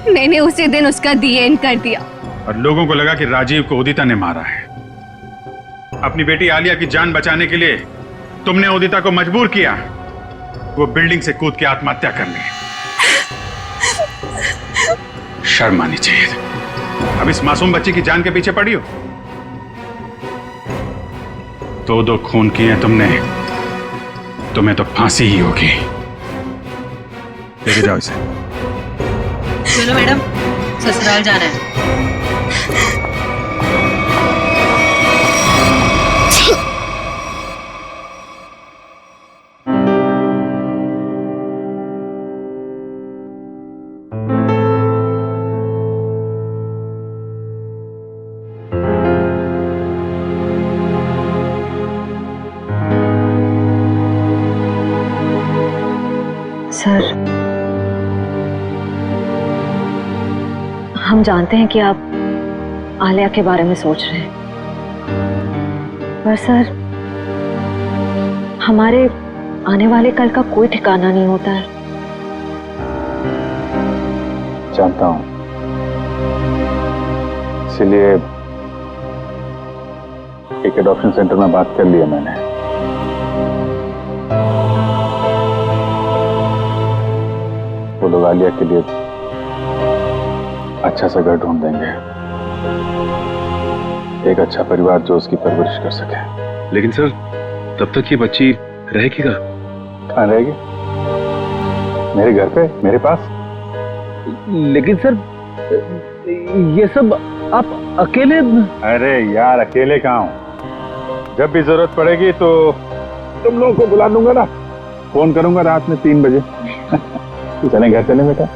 मैंने उसी दिन उसका दी एंड कर दिया। और लोगों को लगा कि राजीव को उदिता ने मारा है। अपनी बेटी आलिया की जान बचाने के लिए तुमने उदिता को मजबूर किया वो बिल्डिंग से कूद के आत्महत्या करने। शर्म आनी चाहिए। अब इस मासूम बच्ची की जान के पीछे पड़ी हो। दो खून किए तुमने, तुम्हें तो फांसी ही होगी। लेके जाओ इसे। चलो मैडम, ससुराल जाना है। सर, हम जानते हैं कि आप आलिया के बारे में सोच रहे हैं, पर सर हमारे आने वाले कल का कोई ठिकाना नहीं होता है। जानता हूं, इसीलिए एक एडॉप्शन सेंटर में बात कर लिया मैंने। वो लोग आलिया के लिए अच्छा सा घर ढूंढ देंगे, एक अच्छा परिवार जो उसकी परवरिश कर सके। लेकिन सर, तब तक ये बच्ची रहेगी कहाँ रहेगी? मेरे घर पे, मेरे पास। लेकिन सर, ये सब आप अकेले? अरे यार, अकेले कहाँ हूँ? जब भी जरूरत पड़ेगी तो तुम लोगों को बुला दूंगा ना। फोन करूंगा रात में 3 बजे। चलें घर चलें बेटा।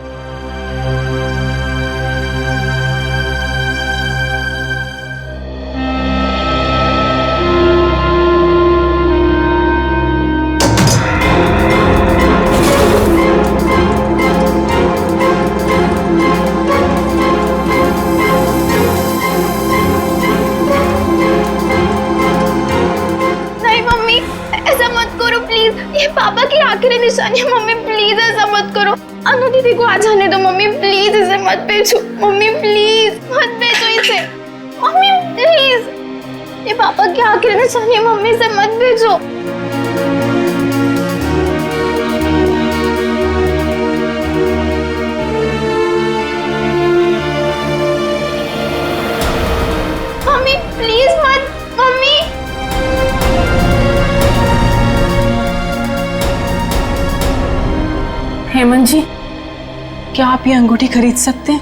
नहीं मम्मी, ऐसा मत करो प्लीज। ये पापा की आखिरी निशानी है मम्मी, प्लीज ऐसा मत करो। अनु दीदी को आ जाने दो मम्मी, प्लीज इसे मत भेजो मम्मी, प्लीज मत भेजो इसे मम्मी, प्लीज। ये पापा की आखिरी निशानी है मम्मी, इसे मत भेजो। मम्मी प्लीज मत, मम्मी। हेमंत जी, क्या आप ये अंगूठी खरीद सकते हैं?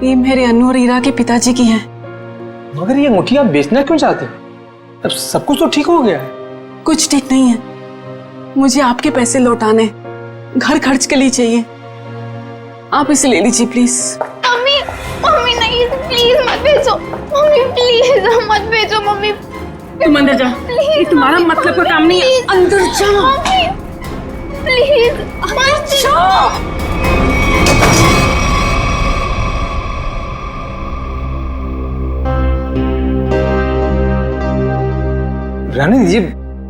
ये मेरे अनु और ईरा के पिताजी की है। मगर ये अंगूठी आप बेचना क्यों चाहते हो? अब सब कुछ तो ठीक हो गया है। कुछ ठीक नहीं है, मुझे आपके पैसे लौटाने, घर खर्च के लिए चाहिए। आप इसे ले लीजिए प्लीज। मम्मी, मम्मी नहीं, प्लीज मत भेजो मम्मी, प्लीज मत भेजो मम्मी, तुम अंदर जा, ये तुम्हारा मतलब का काम नहीं है। अंदर जा प्लीज मत जाओ। रहने दीजिए,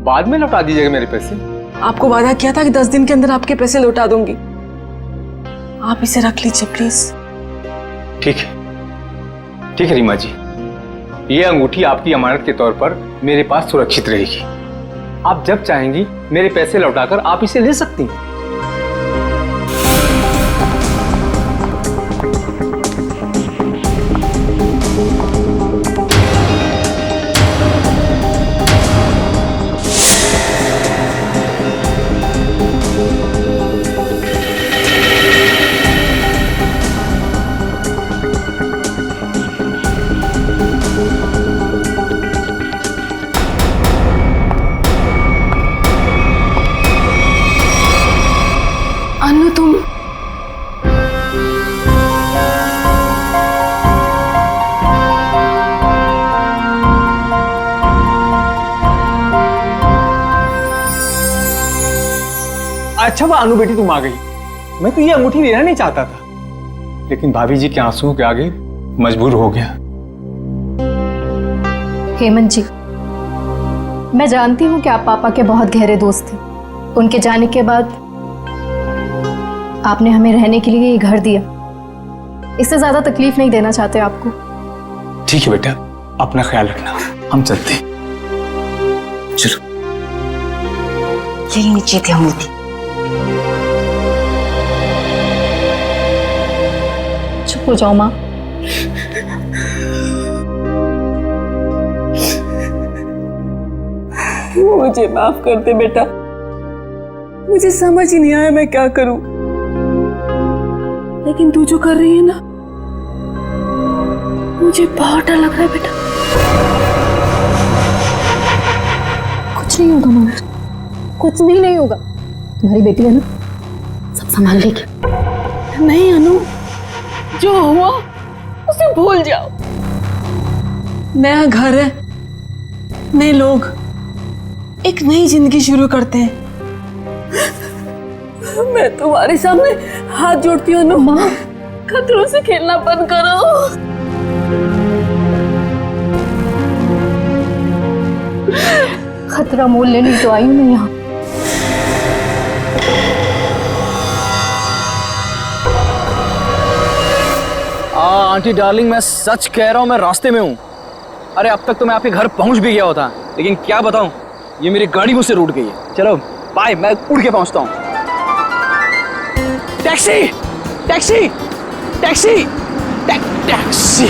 बाद में लौटा दीजिएगा मेरे पैसे। आपको वादा किया था कि 10 दिन के अंदर आपके पैसे लौटा दूंगी। आप इसे रख लीजिए प्लीज। ठीक है रीमा जी, ये अंगूठी आपकी अमानत के तौर पर मेरे पास सुरक्षित रहेगी। आप जब चाहेंगी मेरे पैसे लौटाकर आप इसे ले सकती हैं। अनु तुम अच्छा वो अनु बेटी तुम आ गई। मैं तो ये अंगूठी लेना नहीं चाहता था, लेकिन भाभी जी के आंसुओं के आगे मजबूर हो गया। हेमंत जी, मैं जानती हूँ कि आप पापा के बहुत गहरे दोस्त थे। उनके जाने के बाद आपने हमें रहने के लिए ये घर दिया। इससे ज्यादा तकलीफ नहीं देना चाहते आपको। ठीक है बेटा, अपना ख्याल रखना, हम चलते हैं। चलो। यही नीचे थी अंगूठी। चुप हो जाओ माँ। मुझे माफ कर दे बेटा, मुझे समझ ही नहीं आया मैं क्या करूं। लेकिन तू जो कर रही है ना, मुझे बहुत डर लग रहा है बेटा। कुछ नहीं होगा मामा, कुछ भी नहीं होगा। तुम्हारी बेटी है ना, सब संभाल लेगी। नहीं अनु, जो हुआ उसे भूल जाओ। नया घर है, नए लोग, एक नई जिंदगी शुरू करते हैं। मैं तुम्हारे सामने हाथ जोड़ती हूँ अनु, खतरों से खेलना बंद करो। खतरा मोल लेने तो आई हूँ मैं यहाँ। आंटी डार्लिंग, मैं सच कह रहा हूँ, मैं रास्ते में हूँ। अरे अब तक तो मैं आपके घर पहुँच भी गया होता, लेकिन क्या बताऊँ, ये मेरी गाड़ी मुझसे रूठ गई है। चलो बाय, मैं उड़ के पहुँचता हूँ। Taxi taxi taxi taxi.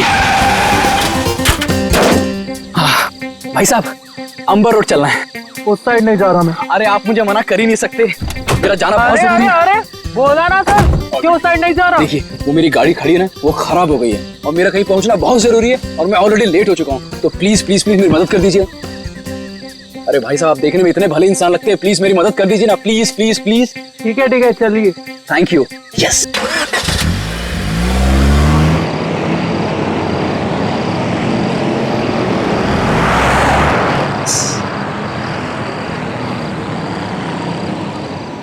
भाई साहब, अंबर रोड चलना है। उस साइड नहीं जा रहा मैं। अरे आप मुझे मना कर ही नहीं सकते, मेरा जाना बहुत जरूरी है। अरे बोला ना सर, क्यों साइड नहीं जा रहा? देखिए, वो मेरी गाड़ी खड़ी है ना, वो खराब हो गई है और मेरा कहीं पहुंचना बहुत जरूरी है और मैं ऑलरेडी लेट हो चुका हूँ। तो प्लीज प्लीज प्लीज मेरी मदद कर दीजिए। अरे भाई साहब, आप देखने में इतने भले इंसान लगते हैं, प्लीज मेरी मदद कर दीजिए ना, प्लीज प्लीज प्लीज। ठीक है चलिए। Thank you. यस।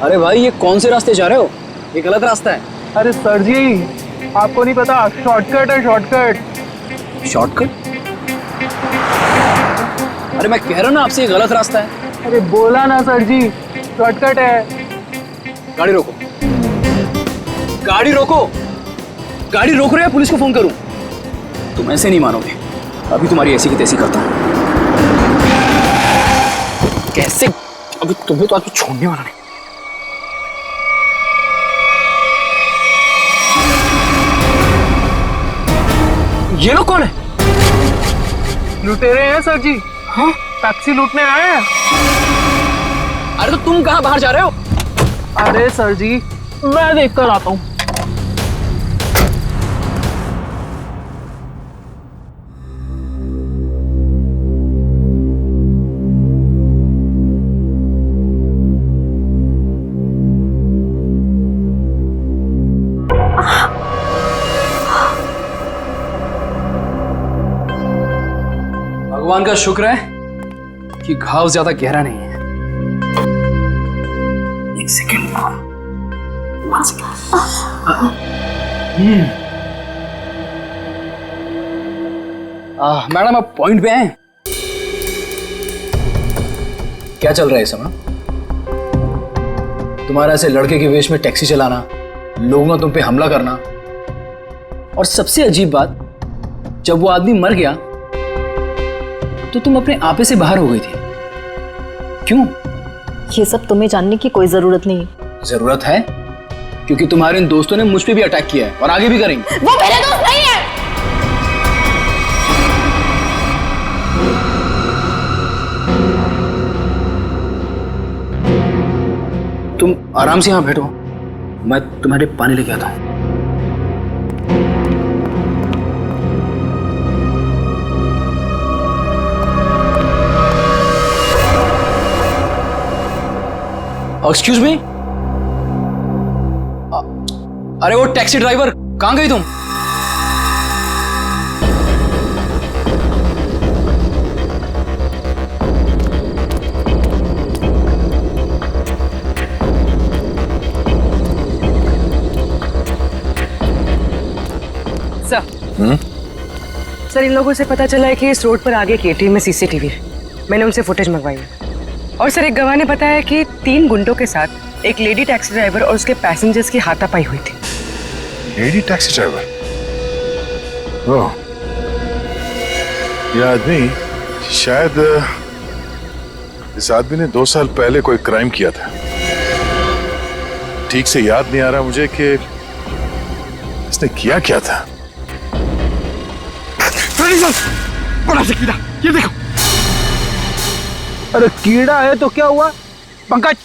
अरे भाई, ये कौन से रास्ते जा रहे हो? ये गलत रास्ता है। अरे सर जी, आपको नहीं पता, शॉर्टकट है शॉर्टकट। शॉर्टकट? अरे मैं कह रहा हूँ ना आपसे, ये गलत रास्ता है। अरे बोला ना सर जी, शॉर्टकट है। गाड़ी रोको, गाड़ी रोको, गाड़ी रोक रहे हैं, पुलिस को फोन करूं? तुम ऐसे नहीं मानोगे, अभी तुम्हारी ऐसी की तैसी करता हूं। कैसे? अभी तुम्हें तो आज छोड़ने वाला नहीं। ये लोग कौन है? लुटेरे हैं सर जी। हाँ? टैक्सी लूटने आए हैं। अरे तो तुम कहाँ बाहर जा रहे हो? अरे सर जी, मैं देख कर आता हूँ। भगवान का शुक्र है कि घाव ज्यादा गहरा नहीं है। एक सेकेंड। मैडम आप पॉइंट पे हैं? क्या चल रहा है इस समय? तुम्हारा ऐसे लड़के के वेश में टैक्सी चलाना, लोगों ने तुम पे हमला करना, और सबसे अजीब बात, जब वो आदमी मर गया तो तुम अपने आपे से बाहर हो गई थी। क्यों? ये सब तुम्हें जानने की कोई जरूरत नहीं। जरूरत है, क्योंकि तुम्हारे इन दोस्तों ने मुझ पे भी अटैक किया है और आगे भी करेंगे। वो मेरे दोस्त नहीं है। तुम आराम से यहां बैठो, मैं तुम्हारे पानी लेके आता हूं। एक्सक्यूज मी, अरे वो टैक्सी ड्राइवर, कहां गई तुम? सर, इन लोगों से पता चला है कि इस रोड पर आगे एक एटीएम में सीसीटीवी है। मैंने उनसे फुटेज मंगवाई है। और सर, एक गवाह ने बताया कि 3 गुंडों के साथ एक लेडी टैक्सी ड्राइवर और उसके पैसेंजर्स की हाथापाई हुई थी। Lady taxi driver? ओह, यह आदमी शायद इस आदमी ने 2 साल पहले कोई क्राइम किया था। ठीक से याद नहीं आ रहा मुझे कि इसने किया क्या था। बड़ा सा कीड़ा, ये देखो। अरे कीड़ा है तो क्या हुआ? पंकज,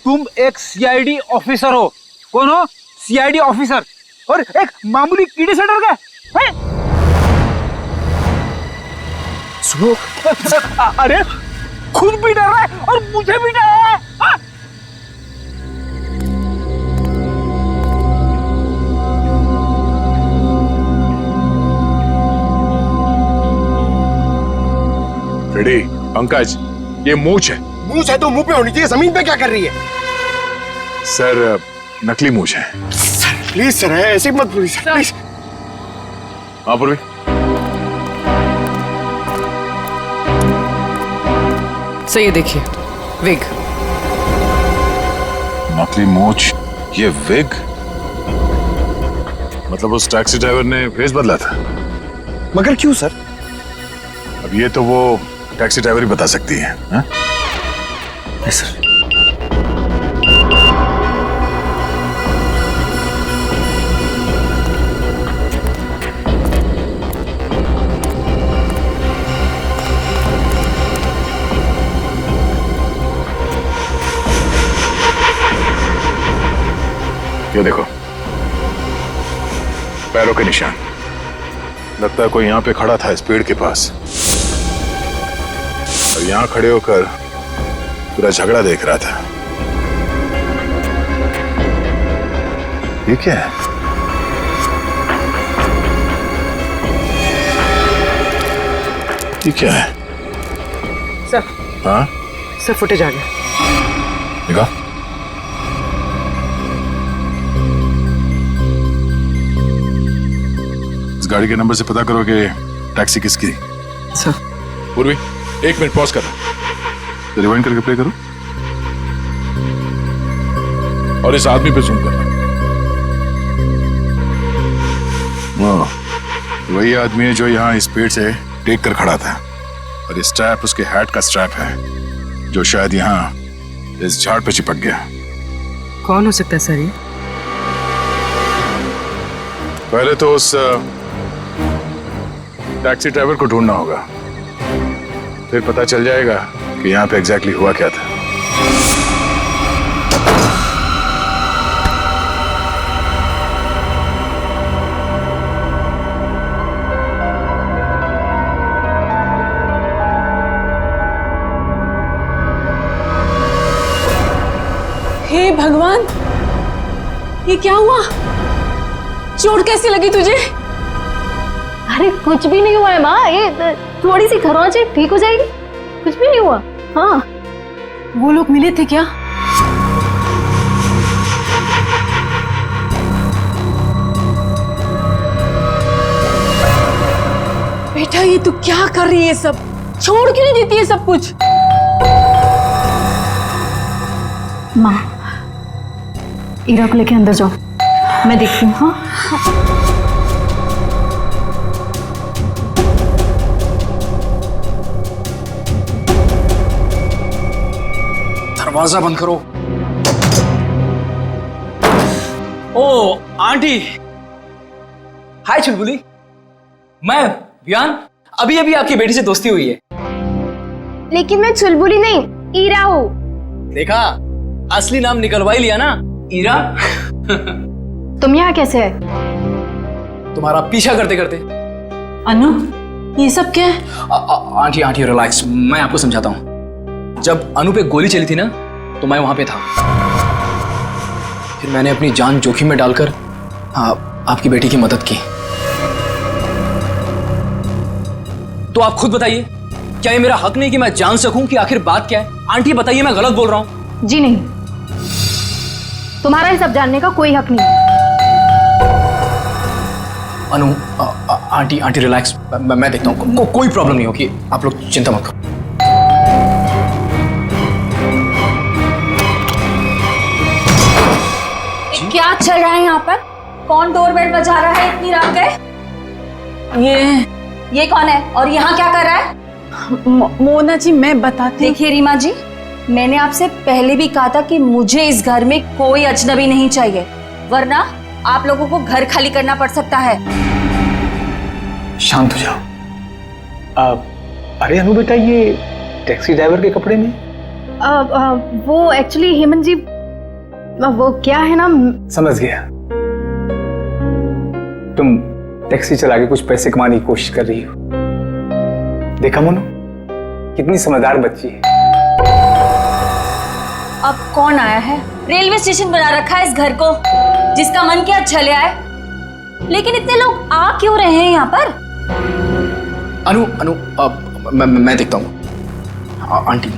तुम एक सीआईडी ऑफिसर हो। कौन हो? सीआईडी ऑफिसर, और एक मामूली कीड़े से डर गए हैं? सुनो, अरे खुद भी डर रहा है और मुझे भी डर रहा है। हाँ? रेडी पंकज, ये मूंछ है। मूंछ है तो मुंह पे होनी चाहिए, जमीन पे क्या कर रही है? सर, नकली मूंछ है। प्लीज सर, ऐसे मत बोलिए सर, प्लीज। हाँ पूर्वी, सर ये देखिए, विग। नकली मूंछ, ये विग? मतलब उस टैक्सी ड्राइवर ने फेस बदला था? मगर क्यों सर? अब ये तो वो टैक्सी ड्राइवर ही बता सकती है। हाँ? Yes sir. ये देखो, पैरों के निशान। लगता है कोई यहाँ पे खड़ा था इस पेड़ के पास, और यहाँ खड़े होकर पूरा झगड़ा देख रहा था। ये क्या है? ये क्या है? सर। हाँ सर, फुटेज आ गया। देखा? इस गाड़ी के नंबर से पता करो कि टैक्सी किसकी। सर। पूर्वी, 1 मिनट पॉज करो, रिवाइंड करके प्ले करो, और इस आदमी पे जूम करना। वही आदमी है जो यहाँ इस पेड़ से टेक कर खड़ा था, और ये स्ट्रैप उसके हैट का स्ट्रैप है, जो शायद यहाँ इस झाड़ पे चिपक गया। कौन हो सकता है सर ये? पहले तो उस टैक्सी ड्राइवर को ढूंढना होगा, फिर पता चल जाएगा कि यहाँ पे एग्जैक्टली हुआ क्या था। हे भगवान, ये क्या हुआ? चोट कैसी लगी तुझे? अरे कुछ भी नहीं हुआ है माँ, ये थोड़ी सी खरोंच है, ठीक हो जाएगी। कुछ भी नहीं हुआ। हाँ, वो लोग मिले थे क्या? बेटा ये तू क्या कर रही है? सब छोड़ क्यों नहीं देती है सब कुछ? माँ, ईरा को लेके अंदर जाओ, मैं देखती हूँ। हाँ दरवाजा बंद करो। ओ आंटी, हाय चुलबुली, मैं बियान, अभी अभी आपकी बेटी से दोस्ती हुई है। लेकिन मैं चुलबुली नहीं, ईरा हूँ। देखा, असली नाम निकलवा ही लिया ना, ईरा। तुम यहाँ कैसे है? तुम्हारा पीछा करते करते। अनु, ये सब क्या है? आंटी आंटी रिलैक्स, मैं आपको समझाता हूँ। जब अनु पे गोली चली थी ना, तो मैं वहां पे था। फिर मैंने अपनी जान जोखिम में डालकर आपकी बेटी की मदद की। तो आप खुद बताइए, क्या ये मेरा हक नहीं कि मैं जान सकूं कि आखिर बात क्या है? आंटी बताइए, मैं गलत बोल रहा हूं? जी नहीं, तुम्हारा ये सब जानने का कोई हक नहीं। अनु, आंटी आंटी रिलैक्स, मैं देखता हूं। कोई प्रॉब्लम नहीं होगी, आप लोग चिंता मत करो। क्या चल रहा है यहाँ पर? कौन डोरबेल बजा रहा है इतनी रात गए? ये कौन है और यहाँ क्या कर रहा है? मोना जी, मैं बताती। देखिए रीमा जी, मैंने आपसे पहले भी कहा था कि मुझे इस घर में कोई अजनबी नहीं चाहिए, वरना आप लोगों को घर खाली करना पड़ सकता है। शांत हो जाओ। अरे अनु बेटा, ये टैक्सी ड्राइवर के कपड़े में? वो एक्चुअली हेमंत जी, वो क्या है ना। समझ गया, तुम टैक्सी चला के कुछ पैसे कमाने की कोशिश कर रही हो। देखा मोनू, कितनी समझदार बच्ची है। अब कौन आया है? रेलवे स्टेशन बना रखा है इस घर को, जिसका मन किया चले आए। लेकिन इतने लोग आ क्यों रहे हैं यहाँ पर? अनु अनु, मैं देखता हूँ। Aunty,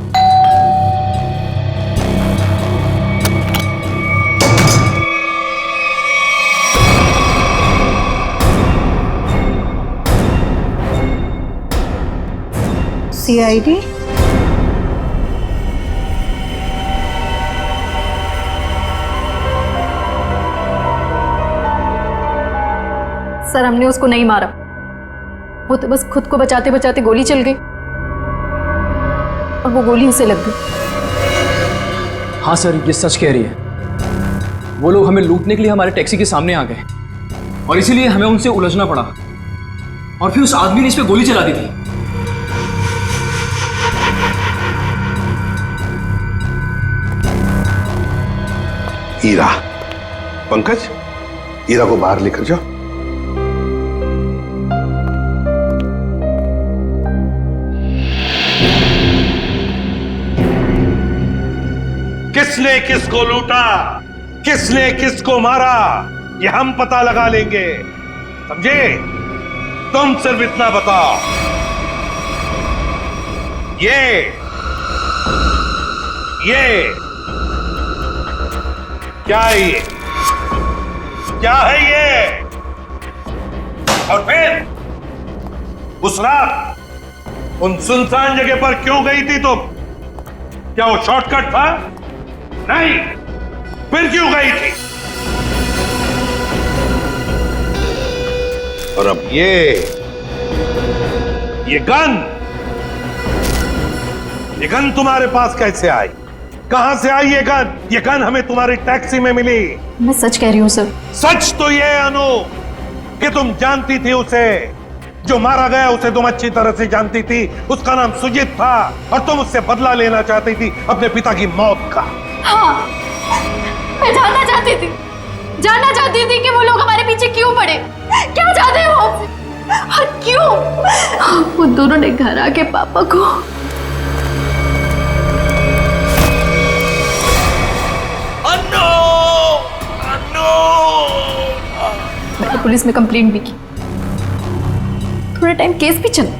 CID? सर, हमने उसको नहीं मारा, वो तो बस खुद को बचाते बचाते गोली चल गई और वो गोली उसे लग गई। हाँ सर, ये सच कह रही है। वो लोग हमें लूटने के लिए हमारे टैक्सी के सामने आ गए और इसीलिए हमें उनसे उलझना पड़ा, और फिर उस आदमी ने इस पे गोली चला दी थी। ईरा, पंकज, ईरा को बाहर लेकर जाओ। किसने किसको लूटा, किसने किसको मारा, ये हम पता लगा लेंगे, समझे? तुम सिर्फ इतना बताओ, ये क्या है? ये क्या है ये? और फिर उस रात उन सुनसान जगह पर क्यों गई थी तुम? क्या वो शॉर्टकट था? नहीं, फिर क्यों गई थी? और अब ये गन तुम्हारे पास कैसे आई? कहां से आई ये गन? ये गन हमें तुम्हारी टैक्सी में मिली। मैं सच कह रही हूँ सर। सच तो ये अनु कि तुम जानती थी उसे, जो मारा गया उसे तुम अच्छी तरह से जानती थी। उसका नाम सुजीत था और तुम उससे बदला लेना चाहती थी अपने पिता की मौत का। हाँ, मैं जानना चाहती थी कि वो लोग हमारे पीछे क्यों पड़े, क्या चाहते हैं वो हमसे, और क्यों वो दोनों ने घर आके पापा को। मैंने पुलिस में कंप्लेंट भी की, थोड़ा टाइम केस भी चला,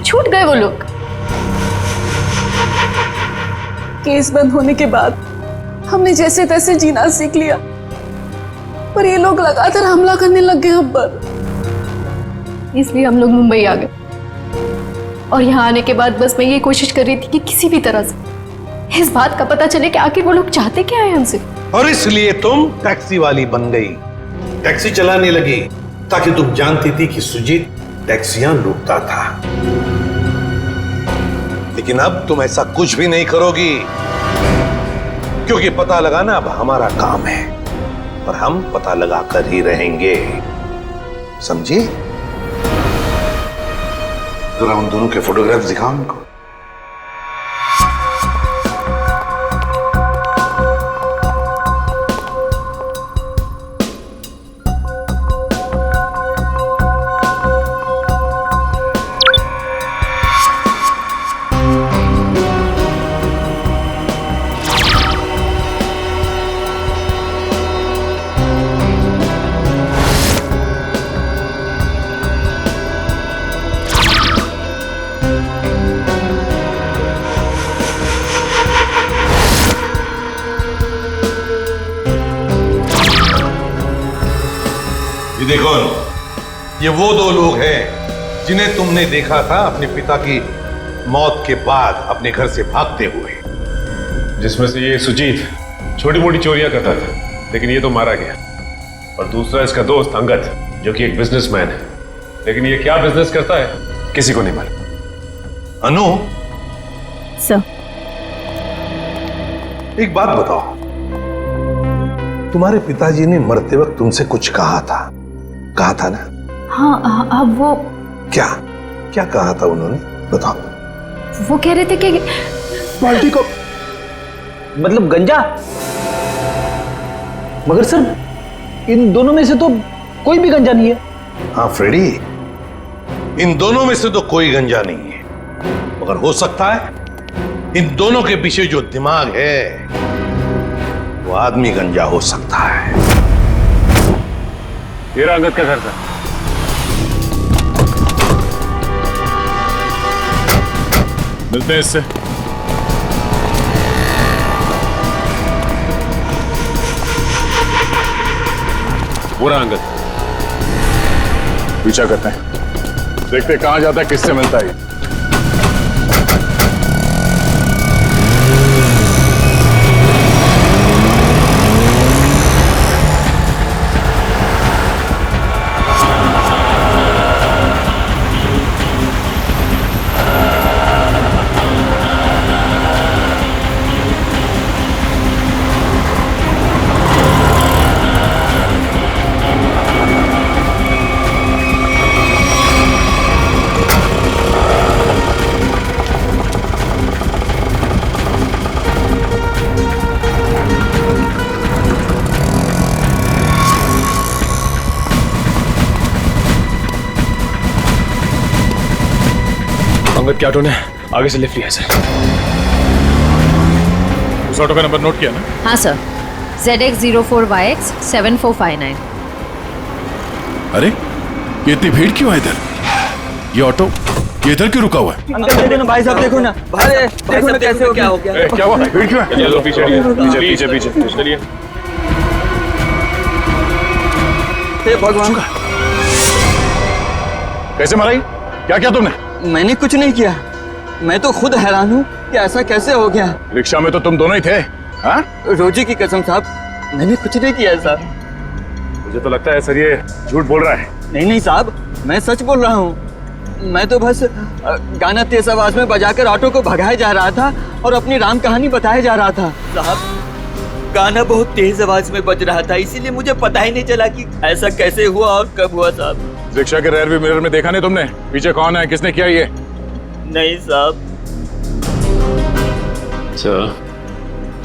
छूट गए वो लोग। केस बंद होने के बाद हमने जैसे तैसे जीना सीख लिया, पर ये लोग लगातार हमला करने लग गए हम पर। इसलिए हम लोग मुंबई आ गए और यहाँ आने के बाद बस मैं ये कोशिश कर रही थी कि किसी भी तरह से इस बात का पता चले कि आखिर वो लोग चाहते क्या है हमसे। और इसलिए तुम टैक्सी वाली बन गई, टैक्सी चलाने लगी, ताकि तुम जानती थी कि सुजीत टैक्सियां लूटता था। लेकिन अब तुम ऐसा कुछ भी नहीं करोगी, क्योंकि पता लगाना अब हमारा काम है और हम पता लगा कर ही रहेंगे, समझी? जरा उन दोनों के फोटोग्राफ दिखाओ उनको। देखो, ये वो दो लोग हैं जिन्हें तुमने देखा था अपने पिता की मौत के बाद अपने घर से भागते हुए। जिसमें से ये सुजीत छोटी मोटी चोरियां करता था, लेकिन ये तो मारा गया। और दूसरा इसका दोस्त अंगद, जो कि एक बिजनेसमैन है, लेकिन ये क्या बिजनेस करता है किसी को नहीं मालूम। अनु सर, एक बात बताओ, तुम्हारे पिताजी ने मरते वक्त तुमसे कुछ कहा था ना? हाँ, अब वो क्या कहा था उन्होंने, बताओ। वो कह रहे थे कि बाल्टी को मतलब गंजा। मगर सर, इन दोनों में से तो कोई भी गंजा नहीं है। हाँ फ्रेडी, इन दोनों में से तो कोई गंजा नहीं है, मगर हो सकता है इन दोनों के पीछे जो दिमाग है वो आदमी गंजा हो सकता है। ये रहा अंगद का घर था। मिलते हैं इससे। वो रहा अंगद। पीछा करते हैं, देखते कहां जाता है, किससे मिलता है। अंगद के ऑटो ने आगे से लिफ्ट लिया है सर। उस ऑटो का नंबर नोट किया ना? हाँ सर, ZX04YX 7459। अरे ये इतनी भीड़ क्यों है इधर? ये ऑटो ये इधर क्यों रुका हुआ है? अंकल देखो ना, भाई साहब देखो ना, भाई देखो ना कैसे हो गया। क्या हुआ? भीड़ क्यों है? चलो पीछे पीछे पीछे पीछे चलिए। भगवान, कैसे मारा? क्या किया तुमने? मैंने कुछ नहीं किया। मैं तो खुद हैरान हूँ कि ऐसा कैसे हो गया। रिक्शा में तो तुम दोनों ही थे। हाँ? रोजी की कसम साहब, मैंने कुछ नहीं किया साहब। मुझे तो लगता है सर ये झूठ बोल रहा है। नहीं साहब, मैं सच बोल रहा हूँ। मैं तो बस गाना तेज आवाज में बजाकर ऑटो को भगाया जा रहा था और अपनी राम कहानी बताया जा रहा था। साहब, गाना बहुत तेज आवाज में बज रहा था, इसीलिए मुझे पता ही नहीं चला कि ऐसा कैसे हुआ और कब हुआ साहब। रिक्शा के रेयर व्यू मिरर में देखा नहीं तुमने? पीछे कौन है, किसने किया ये? नहीं साहब। अच्छा,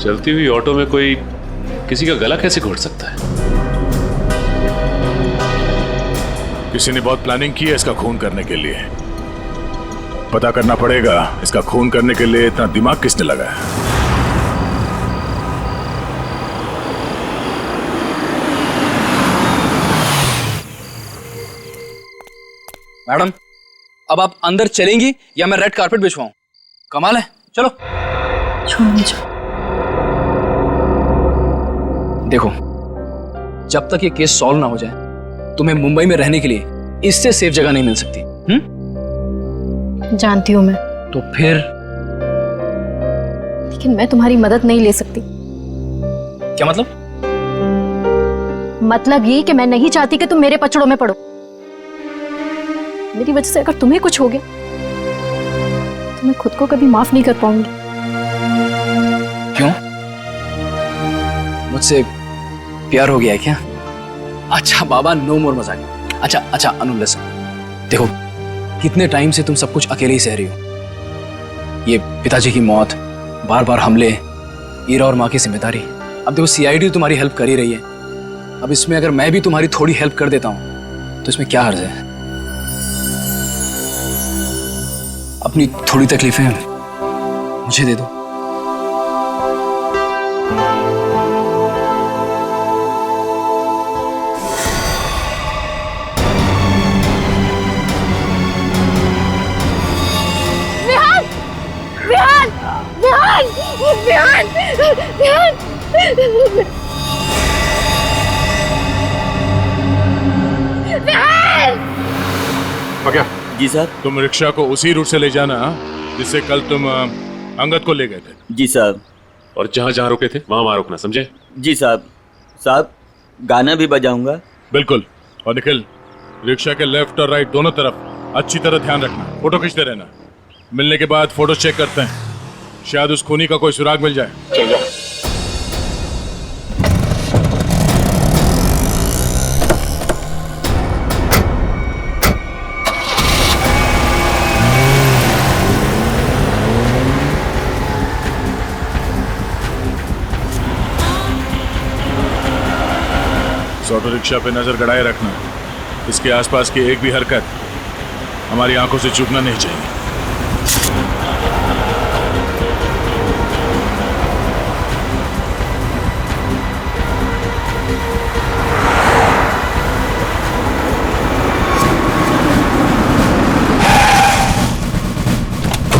चलती हुई ऑटो में कोई किसी का गला कैसे घोट सकता है? किसी ने बहुत प्लानिंग की है इसका खून करने के लिए। पता करना पड़ेगा इसका खून करने के लिए इतना दिमाग किसने लगाया। मैडम, अब आप अंदर चलेंगी या मैं रेड कारपेट बिछवाऊं? कमाल है, चलो। छोड़ मुझे। देखो, जब तक ये केस सॉल्व ना हो जाए तुम्हें मुंबई में रहने के लिए इससे सेफ जगह नहीं मिल सकती। जानती हूँ मैं, तो फिर लेकिन मैं तुम्हारी मदद नहीं ले सकती। क्या मतलब? मतलब ये कि मैं नहीं चाहती कि तुम मेरे पचड़ों में पड़ो। मेरी वजह से अगर तुम्हें कुछ हो गया तो मैं खुद को कभी माफ नहीं कर पाऊंगी। क्यों? मुझसे प्यार हो गया है क्या? अच्छा बाबा, नो मोर मजाक। अच्छा अनु लिसन, देखो कितने टाइम से तुम सब कुछ अकेले ही सह रही हो। ये पिताजी की मौत, बार बार हमले, ईरा और माँ की जिम्मेदारी। अब देखो सीआईडी तुम्हारी हेल्प कर ही रही है, अब इसमें अगर मैं भी तुम्हारी थोड़ी हेल्प कर देता हूँ तो इसमें क्या हर्ज है? अपनी थोड़ी तकलीफें मुझे दे दो। क्या? जी सर। तुम रिक्शा को उसी रूट से ले जाना जिससे कल तुम अंगद को ले गए थे। जी साहब। और जहाँ जहाँ रुके थे वहाँ रुकना, समझे? जी साहब। साहब गाना भी बजाऊंगा। बिल्कुल। और निखिल, रिक्शा के लेफ्ट और राइट दोनों तरफ अच्छी तरह ध्यान रखना, फोटो खींचते रहना। मिलने के बाद फोटो चेक करते हैं, शायद उस खूनी का कोई सुराग मिल जाए। चल जाओ। ऑटो रिक्शा पे नजर गड़ाए रखना, इसके आसपास की एक भी हरकत हमारी आंखों से चूकना नहीं चाहिए।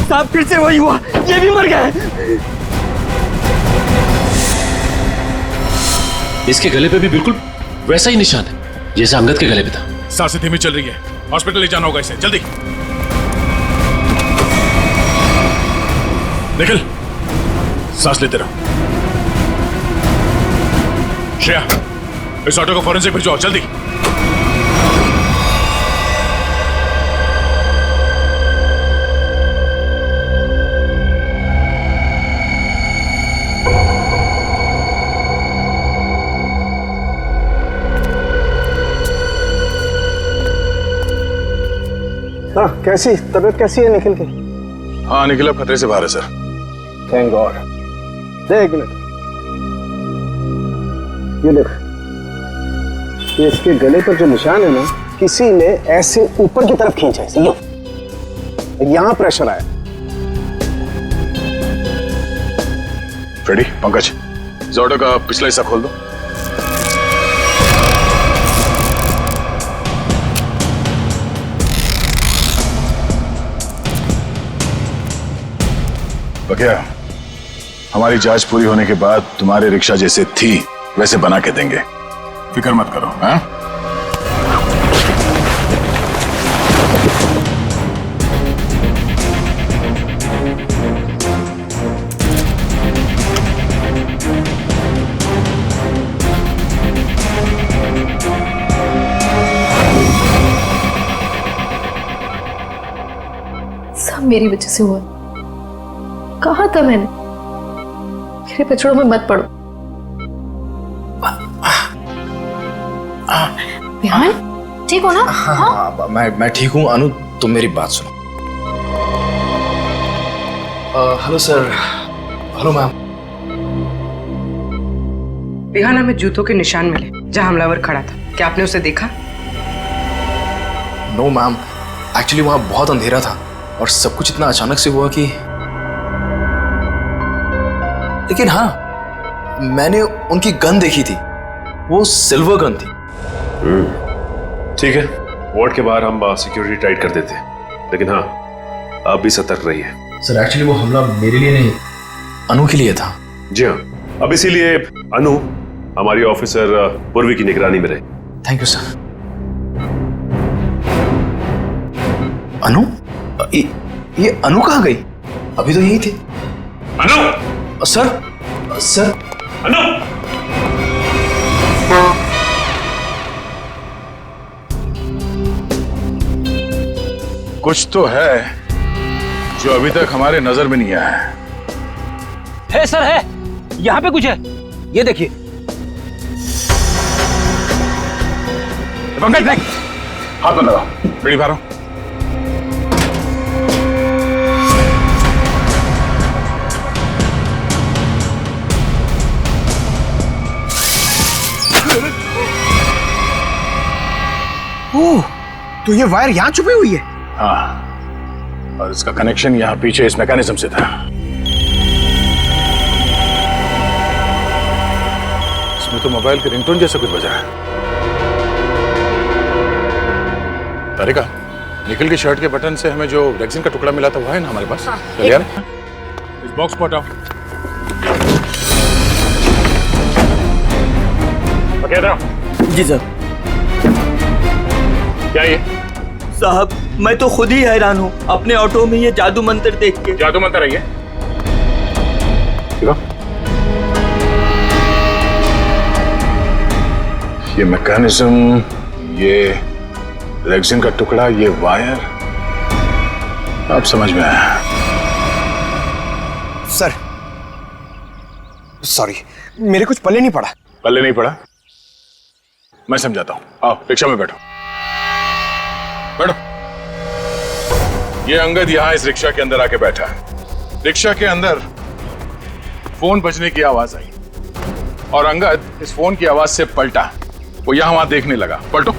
साहब फिर से वही हुआ, ये भी मर गया। इसके गले पे भी बिल्कुल वैसा ही निशान है जैसा अंगद के गले पे था। सांसें धीमी चल रही है, हॉस्पिटल ले जाना होगा इसे, जल्दी। निखिल, सांस लेते रहो। श्रेया, इस ऑटो को फॉरेंसिक भिजवाओ, जल्दी। हाँ, कैसी तबीयत कैसी है निखिल की? हाँ, निखिल अब खतरे से बाहर है सर। Thank God. दे एक मिनट, ये देख, ये इसके गले पर जो निशान है ना, किसी ने ऐसे ऊपर की तरफ खींचा है, समझो? यहाँ प्रेशर आया। फ्रेडी, पंकज, इस ऑटो का पिछला हिस्सा खोल दो। बकिया, हमारी जांच पूरी होने के बाद तुम्हारी रिक्शा जैसे थी वैसे बना के देंगे, फिक्र मत करो। हाँ? सब मेरी वजह से हुआ। कहा था मैंने, मेरे पचड़ों में मत पड़ो। बिहान, ठीक हो ना? हाँ, मैं ठीक हूँ। अनु, तुम मेरी बात सुनो। Hello sir. Hello ma'am. बिहाना में जूतों के निशान मिले जहां हमलावर खड़ा था, क्या आपने उसे देखा? नो मैम, एक्चुअली वहां बहुत अंधेरा था और सब कुछ इतना अचानक से हुआ कि, लेकिन हाँ, मैंने उनकी गन देखी थी, वो सिल्वर गन थी। ठीक है, वार्ड के बाहर हम सिक्योरिटी टाइट कर देते हैं, लेकिन हाँ, आप भी सतर्क रहिए। सर एक्चुअली वो हमला मेरे लिए नहीं, अनु के लिए था। जी हाँ, अब इसीलिए अनु हमारी ऑफिसर पूर्वी की निगरानी में रहे। Thank you sir. अनु, ये अनु कहाँ गई? अभी तो यही थी। अनु! सर अनु! कुछ तो है जो अभी तक हमारे नजर में नहीं आया है। सर है, यहाँ पे कुछ है, ये देखिए। पंकज देख, हाथ में लगाओ, बीड़ी मारो। ओह, तो ये वायर यहाँ छुपी हुई है? हाँ, और इसका कनेक्शन यहाँ पीछे इस मैकेनिज्म से था। इसमें तो मोबाइल के रिंगटोन जैसा कुछ बजा है। तारिका, निकल की शर्ट के बटन से हमें जो रेक्सिन का टुकड़ा मिला था वो है ना हमारे पास? चल यार, इस बॉक्स को हटाओ। जी सर। क्या ये? साहब, मैं तो खुद ही हैरान हूँ अपने ऑटो में ये जादू मंत्र देख के। जादू मंत्र है ये? ये मैकेनिज्म, ये रेक्सिन का टुकड़ा, ये वायर, अब समझ में आया। सर, सॉरी, मेरे कुछ पल्ले नहीं पड़ा। पल्ले नहीं पड़ा? मैं समझाता हूँ, आओ रिक्शा में बैठो। बैठो। ये अंगद यहाँ इस रिक्शा के अंदर आके बैठा है। रिक्शा के अंदर फोन बजने की आवाज आई और अंगद इस फोन की आवाज से पलटा। वो यहाँ वहां देखने लगा। पलटो।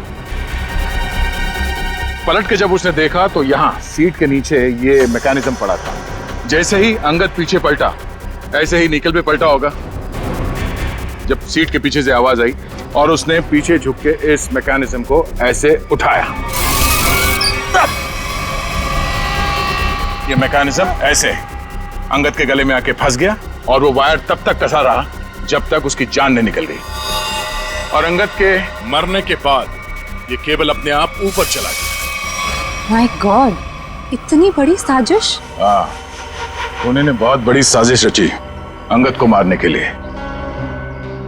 पलट के जब उसने देखा तो यहाँ सीट के नीचे ये मैकेनिज्म पड़ा था। जैसे ही अंगद पीछे पलटा, ऐसे ही निकल पे पलटा होगा। जब सीट के पीछे से आवाज आई और उसने पीछे झुक के इस मैकेनिज्म को ऐसे उठाया, ये मैकेनिज्म ऐसे अंगद के गले में आके फंस गया और वो वायर तब तक कसा रहा जब तक उसकी जान नहीं निकल गई। और अंगद के मरने के बाद ये केबल अपने आप ऊपर चला गया। माय गॉड, इतनी बड़ी साजिश। हाँ, उन्होंने बहुत बड़ी साजिश रची अंगद को मारने के लिए,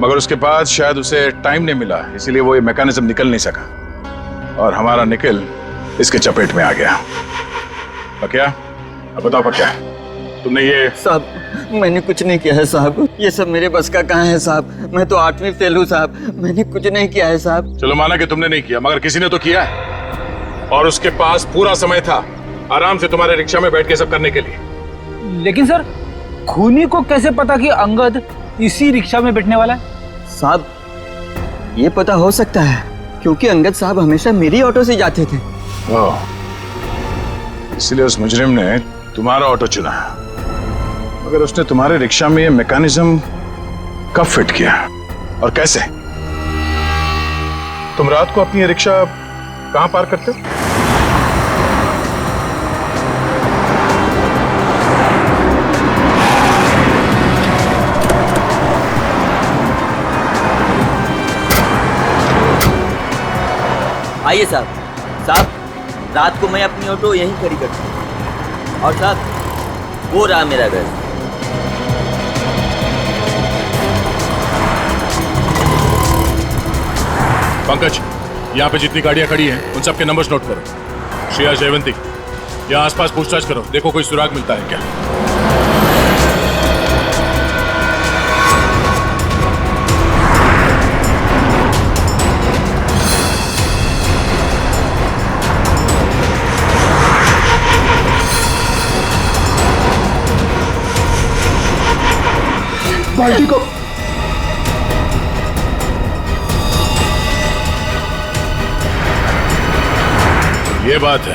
मगर उसके बाद शायद उसे टाइम नहीं मिला, इसीलिए वो ये मैकेनिज्म निकल नहीं सका और हमारा निकल इसके चपेट में आ गया। क्या? अब बताओ क्या तुमने ये? साहब, मैंने कुछ नहीं किया है साहब, ये सब मेरे बस का कहाँ है साहब, मैं तो 8वीं फेल हूँ साहब, मैंने कुछ नहीं किया है साहब। चलो माना कि तुमने नहीं किया, मगर किसी ने तो किया है और उसके पास पूरा समय था आराम से तुम्हारे रिक्शा में बैठ के सब करने के लिए। लेकिन सर, खूनी को कैसे पता कि अंगद इसी रिक्शा में बैठने वाला है? साहब, ये पता हो सकता है क्योंकि अंगद साहब हमेशा मेरी ऑटो से जाते थे। इसलिए उस मुजरिम ने तुम्हारा ऑटो चुना, मगर उसने तुम्हारे रिक्शा में ये मैकेनिज्म कब फिट किया और कैसे? तुम रात को अपनी रिक्शा कहां पार्क करते हो? आइए साहब। साहब, रात को मैं अपनी ऑटो यहीं खड़ी करता हूँ और साहब वो रहा मेरा घर। पंकज, यहाँ पे जितनी गाड़ियां खड़ी हैं उन सबके नंबर्स नोट करो। श्रेया, जयवंती, यहाँ आसपास पूछताछ करो, देखो कोई सुराग मिलता है क्या। बाल्टी को ये बात है।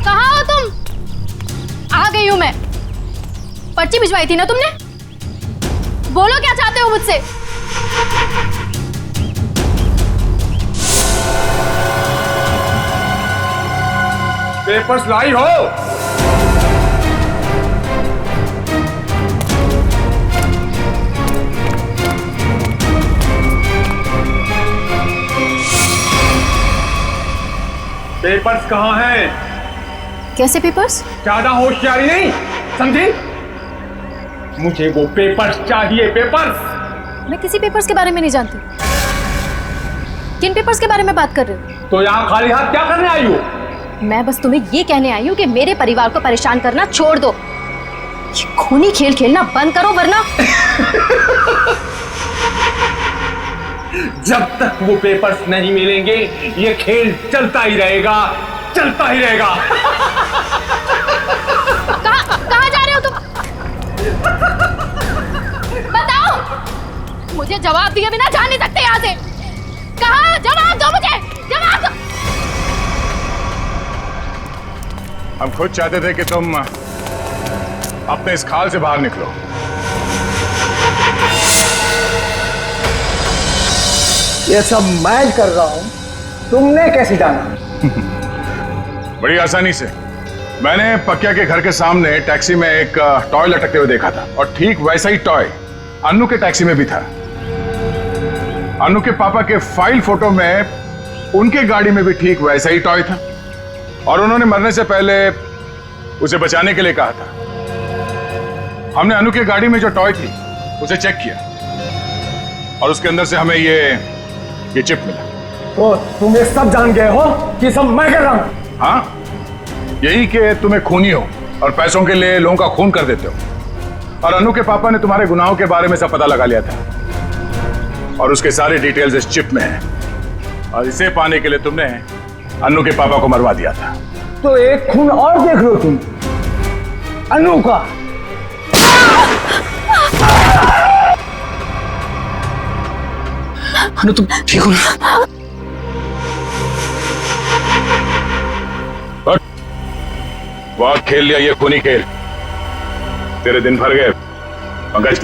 कहाँ हो तुम? आ गई हूं मैं। पर्ची भिजवाई थी ना तुमने? बोलो क्या चाहते हो मुझसे? पेपर्स लाई हो? पेपर्स कहाँ हैं? कैसे पेपर्स? ज्यादा होशियारी नहीं, समझी? मुझे वो पेपर्स चाहिए, पेपर्स। मैं किसी पेपर्स के बारे में नहीं जानती। किन पेपर्स के बारे में बात कर रहे हो? तो यहाँ खाली हाथ क्या करने आई हो? मैं बस तुम्हें ये कहने आई हूँ कि मेरे परिवार को परेशान करना छोड़ दो। ये खूनी खेल खेलना बंद करो वरना जब तक वो पेपर्स नहीं मिलेंगे ये खेल चलता ही रहेगा, चलता ही रहेगा। कहाँ जा रहे हो तुम? बताओ, मुझे जवाब दिए बिना जा नहीं सकते यहाँ से। कहाँ? जवाब दो मुझे, जवाब दो। हम खुद चाहते थे कि तुम अपने इस खाल से बाहर निकलो। ये सब मैं कर रहा हूं, तुमने कैसे जाना? बड़ी आसानी से। मैंने पक्या के घर के सामने टैक्सी में एक टॉय लटकते हुए देखा था और ठीक वैसा ही टॉय अन्नू के टैक्सी में भी था। अन्नू के पापा के फाइल फोटो में उनके गाड़ी में भी ठीक वैसा ही टॉय था और उन्होंने मरने से पहले उसे बचाने के लिए कहा था। हमने अन्नू के गाड़ी में जो टॉय थी उसे चेक किया और उसके अंदर से हमें ये चिप मिला। तो तुम ये सब जान गए हो कि सब मैं कर रहा हूं? हाँ, यही कि तुम्हें खूनी हो और पैसों के लिए लोगों का खून कर देते हो। और अन्नू के पापा ने तुम्हारे गुनाहों के बारे में सब पता लगा लिया था और उसके सारे डिटेल्स इस चिप में हैं और इसे पाने के लिए तुमने अन्नू के पापा को मरवा दिया था। तो एक खून और देख लो तुम, अन्नू का। अन्नू तुम ठीक हो ना? बहुत खेल लिया ये खूनी खेल, तेरे दिन भर गए। पंकज,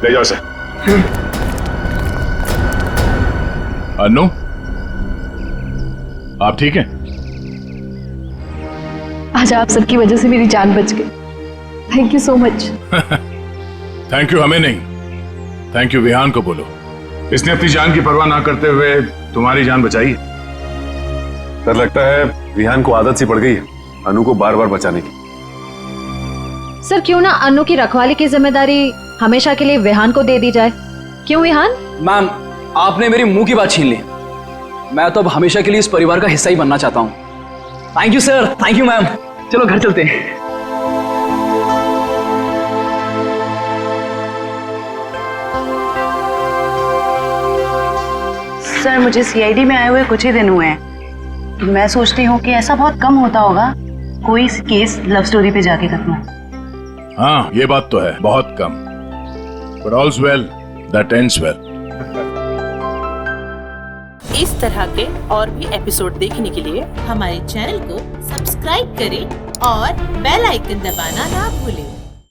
ले जाओ सर। अन्नू, आप ठीक हैं? आज आप सबकी वजह से मेरी जान बच गई। Thank you so much. Thank you हमें नहीं, थैंक यू विहान को बोलो। इसने अपनी जान की परवाह ना करते हुए तुम्हारी जान बचाई। डर लगता है विहान को आदत सी पड़ गई है अनु को बार बार बचाने की। सर क्यों ना अनु की रखवाली की जिम्मेदारी हमेशा के लिए विहान को दे दी जाए? क्यों विहान? मैम, आपने मेरी मुंह की बात छीन ली। मैं तो अब हमेशा के लिए इस परिवार का हिस्सा ही बनना चाहता हूँ। Thank you sir, thank you ma'am. चलो घर चलते हैं। सर मुझे सीआईडी में आए हुए कुछ ही दिन हुए हैं। मैं सोचती हूँ कि ऐसा बहुत कम होता होगा कोई केस लव स्टोरी पे जाके खत्म। हाँ, ये बात तो है, बहुत कम। But all's well that ends well. इस तरह के और भी एपिसोड देखने के लिए हमारे चैनल को सब्सक्राइब करें और बेल आइकन दबाना ना भूलें।